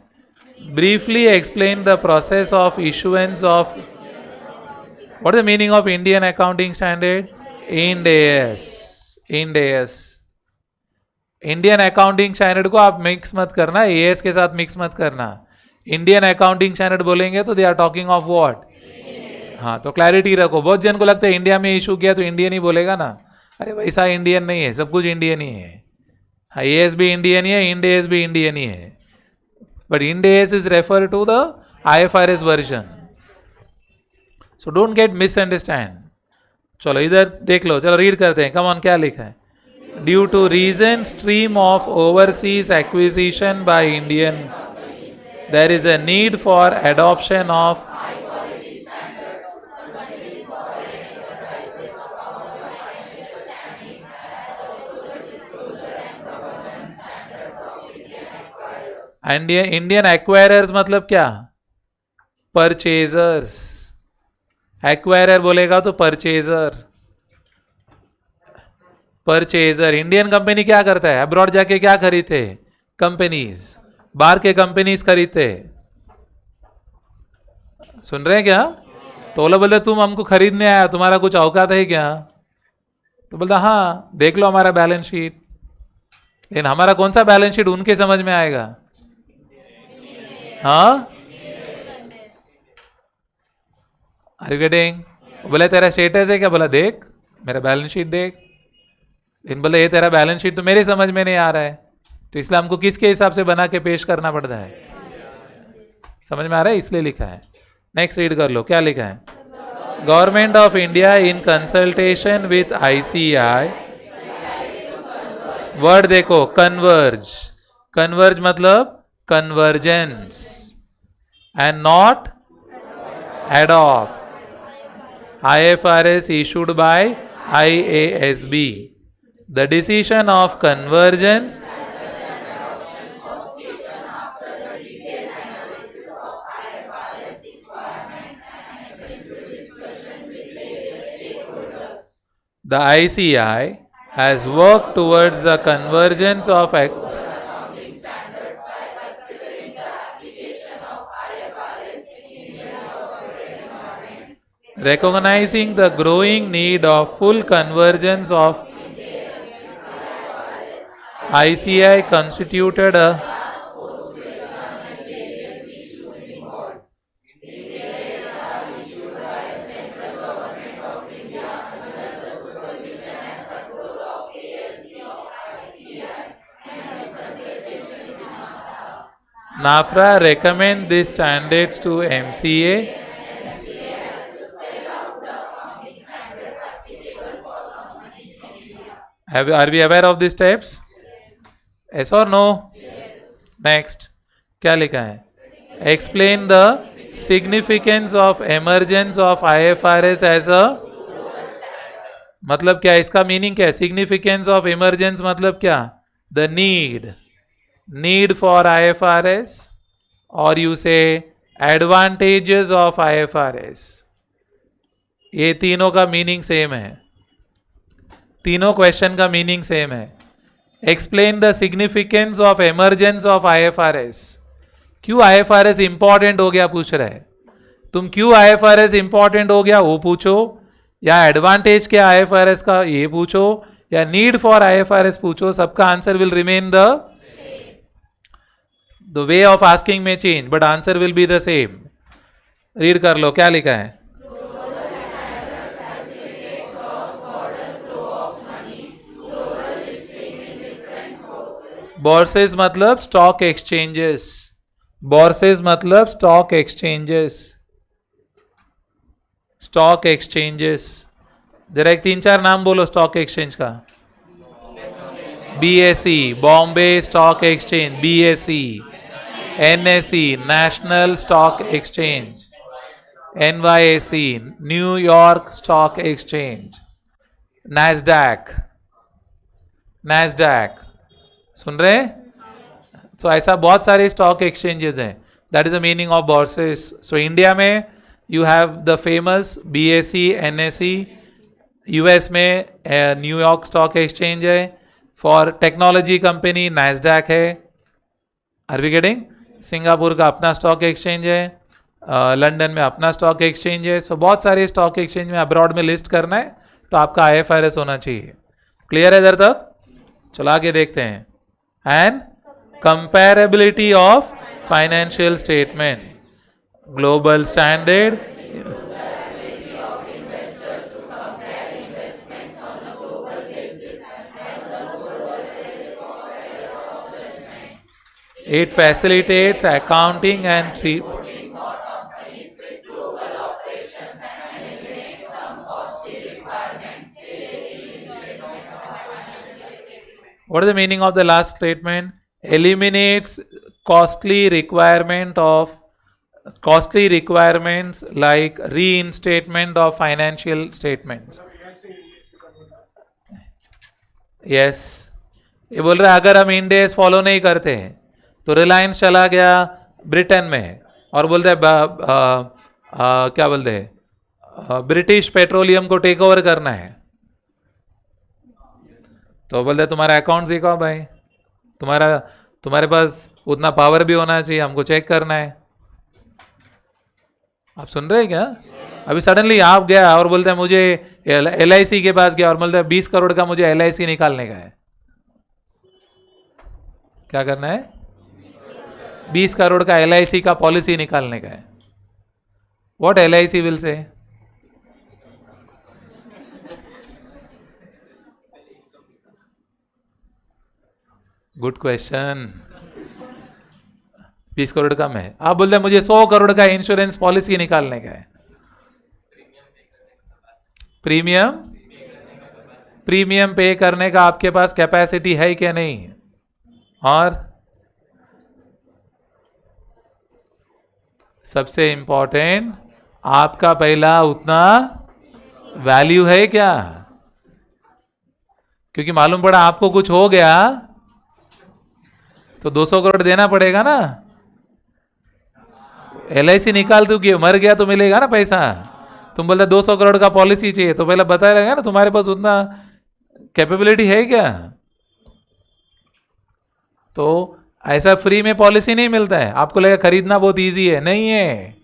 Briefly explain the process of issuance of. What is the meaning of Indian accounting standard? Ind AS. Ind AS. Indian accounting standard को आप mix मत करना, AS के साथ मिक्स मत करना. इंडियन अकाउंटिंग स्टैंडर्ड बोलेंगे तो they are talking of what? हाँ, तो क्लैरिटी रखो. बहुत जन को लगता है इंडिया में इशू किया तो इंडियन ही बोलेगा ना. अरे वैसा इंडियन नहीं है, सब कुछ इंडियन ही है. AS भी इंडियन ही है, इंड AS भी इंडियन ही है, but Ind AS is refer to the IFRS version. So don't get misunderstand. चलो इधर देख लो, चलो रीड करते हैं. कम ऑन, क्या लिखा है? Due to reason stream of overseas acquisition by Indian, there is a need for adoption of Indian acquirers. मतलब क्या? परचेजर्स. एक्वायरर बोलेगा तो परचेजर. परचेजर. इंडियन कंपनी क्या करता है? अब्रॉड जाके क्या खरीदते? कंपनीज. बाहर के कंपनीज खरीदते. सुन रहे हैं क्या? तो बोले तुम हमको खरीदने आया, तुम्हारा कुछ औकात है क्या? तो बोलता हाँ देख लो हमारा बैलेंस शीट. लेकिन हमारा कौन सा बैलेंस शीट उनके समझ में आएगा? हाँ, आर यू गेटिंग? बोले तेरा स्टेटस है क्या? बोला देख मेरा बैलेंस शीट देख। इन बोले ये तेरा बैलेंस शीट तो मेरी समझ में नहीं आ रहा है, तो इसलिए हमको किसके हिसाब से बना के पेश करना पड़ता है? समझ में आ रहा है, इसलिए लिखा है। नेक्स्ट रीड कर लो, क्या लिखा है? Government of India in consultation with ICAI, word देखो कन्वर्ज, कन्वर्ज मतलब convergence and not adopt, IFRS issued by IASB. The decision of convergence the ICI has worked towards the convergence of recognizing the growing need of full convergence of ICI constituted a NAFRA recommend these standards to MCA. Are we aware of these steps? Yes or no? Next, क्या लिखा है? Explain the significance of emergence of IFRS as a, मतलब क्या, इसका meaning क्या है? Significance of emergence मतलब क्या? The need for IFRS, or you say advantages of IFRS. ये तीनों का मीनिंग सेम है, तीनों क्वेश्चन का मीनिंग सेम है। Explain the significance of emergence of IFRS। क्यों IFRS इंपॉर्टेंट हो गया पूछ रहा है, तुम क्यों IFRS इंपॉर्टेंट हो गया वो पूछो, या एडवांटेज क्या IFRS का ये पूछो, या नीड फॉर IFRS पूछो, सबका answer will remain the way of asking में change but answer will be the same. Read कर लो, क्या लिखा है? बोर्सेज मतलब स्टॉक एक्सचेंजेस, बोर्सेज मतलब स्टॉक एक्सचेंजेस, स्टॉक एक्सचेंजेस। जरा एक 3-4 नाम बोलो स्टॉक एक्सचेंज का। BSE Bombay stock exchange, BSE, NSE national stock exchange, NYSE New York stock exchange, Nasdaq सुन रहे हैं? तो ऐसा बहुत सारे स्टॉक एक्सचेंजेस हैं, that is the meaning of bourses. So India में you have the famous BSE, NSE, US में न्यूयॉर्क स्टॉक एक्सचेंज है, फॉर टेक्नोलॉजी कंपनी नैस्डैक है, आर वी गेटिंग? सिंगापुर का अपना स्टॉक एक्सचेंज है, लंदन में अपना स्टॉक एक्सचेंज है। सो बहुत सारे स्टॉक एक्सचेंज में अब्रॉड में लिस्ट करना है तो आपका IFRS होना चाहिए। क्लियर है इधर तक? चलो आगे देखते हैं। And comparability of financial statement, global standard, it facilitates accounting and what is the meaning of the last statement? Eliminates costly requirements like reinstatement of financial statements. Yes, ये बोल रहा है अगर हम इंड AS फॉलो नहीं करते हैं तो रिलायंस चला गया ब्रिटेन में और बोलते हैं क्या बोलते हैं ब्रिटिश पेट्रोलियम को टेक ओवर करना है, तो बोलते तुम्हारा अकाउंट दिखाओ भाई, तुम्हारे पास उतना पावर भी होना चाहिए, हमको चेक करना है। आप सुन रहे हैं क्या? अभी सडनली आप गया और बोलते हैं मुझे LIC के पास गया और बोलते हैं 20 करोड़ का मुझे LIC निकालने का है। क्या करना है? 20 करोड़ का LIC का पॉलिसी निकालने का है। What LIC will say? Good question. 20 crore कम है, आप बोलते हैं मुझे 100 करोड़ का इंश्योरेंस पॉलिसी निकालने का है। प्रीमियम पे करने का आपके पास कैपेसिटी है क्या नहीं? और सबसे इंपॉर्टेंट, आपका पहला उतना वैल्यू है क्या? क्योंकि मालूम पड़ा आपको कुछ हो गया तो 200 करोड़ देना पड़ेगा ना। LIC निकाल दू कि मर गया तो मिलेगा ना पैसा। तुम बोलते 200 करोड़ का पॉलिसी चाहिए तो पहले बताया लगेगा ना तुम्हारे पास उतना कैपेबिलिटी है क्या। तो ऐसा फ्री में पॉलिसी नहीं मिलता है। आपको लगेगा खरीदना बहुत इजी है, नहीं है।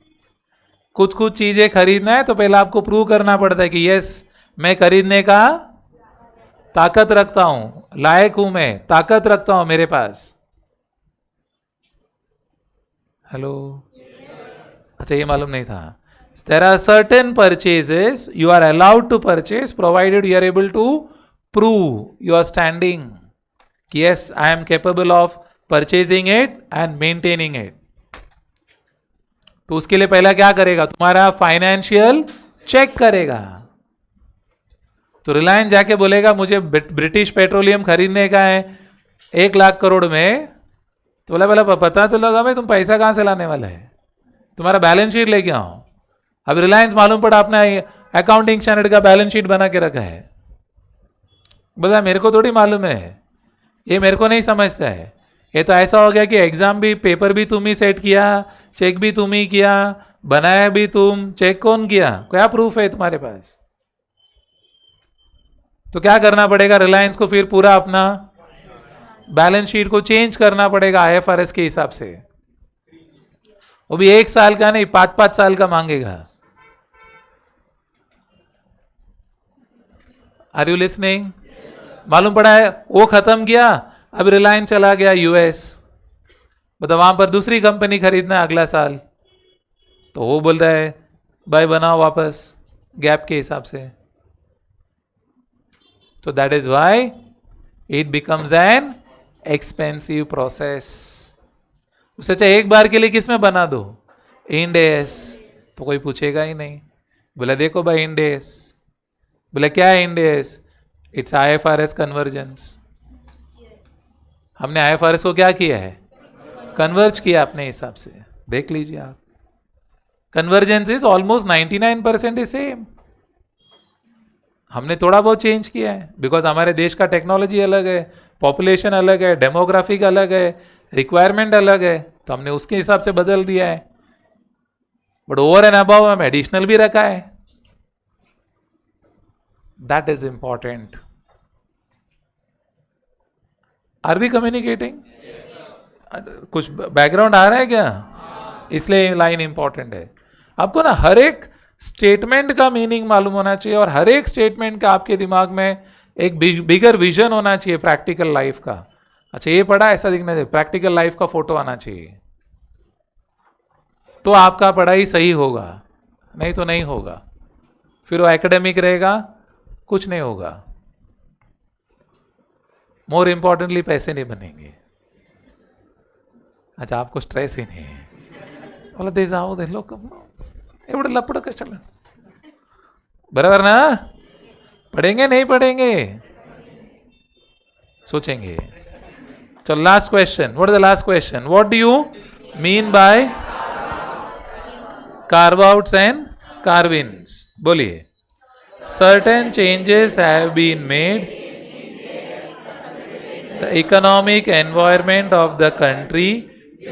कुछ कुछ चीजें खरीदना है तो पहले आपको प्रूव करना पड़ता है कि यस मैं खरीदने का ताकत रखता हूं, लायक हूं, मैं ताकत रखता हूं मेरे पास। हेलो, अच्छा ये मालूम नहीं था। There are certain purchases you are allowed to purchase provided you are able to prove your standing. Yes, I am capable of purchasing it and maintaining it. तो उसके लिए पहला क्या करेगा? तुम्हारा फाइनेंशियल चेक करेगा। तो रिलायंस जाके बोलेगा मुझे ब्रिटिश पेट्रोलियम खरीदने का है 1 लाख करोड़ में, तो बोला बोला पता तो लगा भाई तुम पैसा कहां से लाने वाला है, तुम्हारा बैलेंस शीट लेके आओ। अब रिलायंस मालूम पड़ा अपना अकाउंटिंग स्टैंडर्ड का बैलेंस शीट बना के रखा है। बोला मेरे को थोड़ी मालूम है, ये मेरे को नहीं समझता है। ये तो ऐसा हो गया कि एग्जाम भी, पेपर भी तुम ही सेट किया, चेक भी तुम ही किया, बनाया भी तुम, चेक कौन किया, क्या प्रूफ है तुम्हारे पास? तो क्या करना पड़ेगा रिलायंस को? फिर पूरा अपना बैलेंस शीट को चेंज करना पड़ेगा IFRS के हिसाब से। वो भी 1 साल का नहीं, 5-5 साल का मांगेगा। Are you listening? मालूम पड़ा है वो खत्म किया, अब रिलायंस चला गया US, मतलब वहां पर दूसरी कंपनी खरीदना अगला साल, तो वो बोल रहा है भाई बनाओ वापस गैप के हिसाब से। तो that is why it becomes an expensive process. उससे अच्छा एक बार के लिए किस में बना दो, इंड AS, तो कोई पूछेगा ही नहीं। बोला देखो भाई इंड AS, बोला क्या है Ind AS? It's IFRS convergence. हमने IFRS को क्या किया है? कन्वर्ज किया अपने हिसाब से। देख लीजिए आप, convergence is almost 99% is same. हमने थोड़ा बहुत चेंज किया है बिकॉज हमारे देश का टेक्नोलॉजी अलग है, पॉपुलेशन अलग है, डेमोग्राफिक अलग है, रिक्वायरमेंट अलग है, तो हमने उसके हिसाब से बदल दिया है। बट ओवर एंड अबव हम एडिशनल भी रखा है। That is important. Are we communicating? कुछ बैकग्राउंड आ रहा है क्या? इसलिए लाइन इंपॉर्टेंट है। आपको ना हर एक स्टेटमेंट का मीनिंग मालूम होना चाहिए और हर एक स्टेटमेंट का आपके दिमाग में एक बिगर विजन होना चाहिए प्रैक्टिकल लाइफ का। अच्छा ये पढ़ा ऐसा दिखना चाहिए, प्रैक्टिकल लाइफ का फोटो आना चाहिए, तो आपका पढ़ाई सही होगा, नहीं तो नहीं होगा। फिर वो एकेडमिक रहेगा, कुछ नहीं होगा। मोर इंपॉर्टेंटली पैसे नहीं बनेंगे। अच्छा आपको स्ट्रेस ही नहीं है, बोला दे जाओ दे लो एवढं लपड़ कशाला, बराबर ना? पढ़ेंगे नहीं पढ़ेंगे, सोचेंगे। चलो last question, what is the last question? What do you mean by carve outs and carvings? बोलिए। Certain changes have been made, the economic environment of the country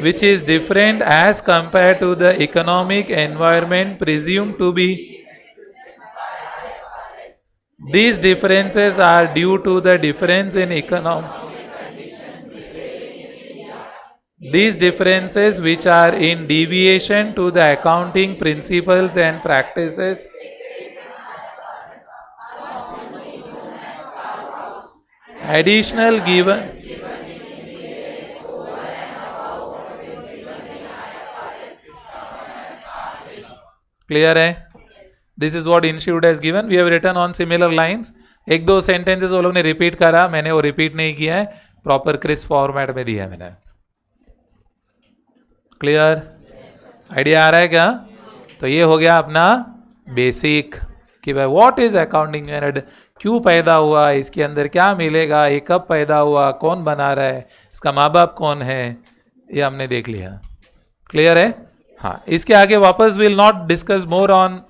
which is different as compared to the economic environment presumed to be. These differences are due to the difference in these differences which are in deviation to the accounting principles and practices additional given clear है? This is what institute has given, we have written on similar lines. एक दो sentences वो लोग ने repeat करा, मैंने वो repeat नहीं किया है, प्रॉपर क्रिस्प फॉर्मेट में दिया है मैंने. क्लियर? आइडिया आ रहा है क्या? तो ये हो गया अपना बेसिक कि भाई व्हाट इज अकाउंटिंग स्टैंडर्ड, क्यों पैदा हुआ, इसके अंदर क्या मिलेगा, ये कब पैदा हुआ, कौन बना रहा है, इसका माँ बाप कौन है, ये हमने देख लिया. क्लियर है? हाँ, इसके आगे वापस will not discuss more on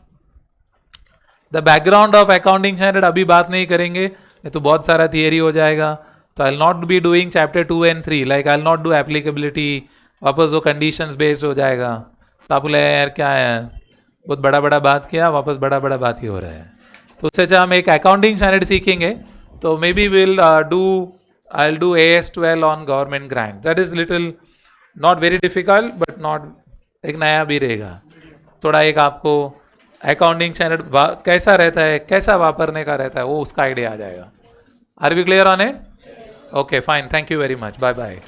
the background of accounting standard. अभी बात नहीं करेंगे, ये तो बहुत सारा थियरी हो जाएगा. तो I will not be doing chapter 2 and 3, like I will not do applicability. वापस वो कंडीशंस बेस्ड हो जाएगा. तो आपको लगेगा यार क्या है, बहुत बड़ा बड़ा बात किया, वापस बड़ा बड़ा बात ही हो रहा है. तो उससे अच्छा हम एक अकाउंटिंग स्टैंडर्ड सीखेंगे. तो may be will I will do AS12 on government grant. That is little not very difficult but not, एक नया भी रहेगा थोड़ा. एक आपको अकाउंटिंग स्टैंडर्ड कैसा रहता है, कैसा वापरने का रहता है, वो उसका आइडिया आ जाएगा. Are we clear on it? Okay fine, thank you very much, bye bye.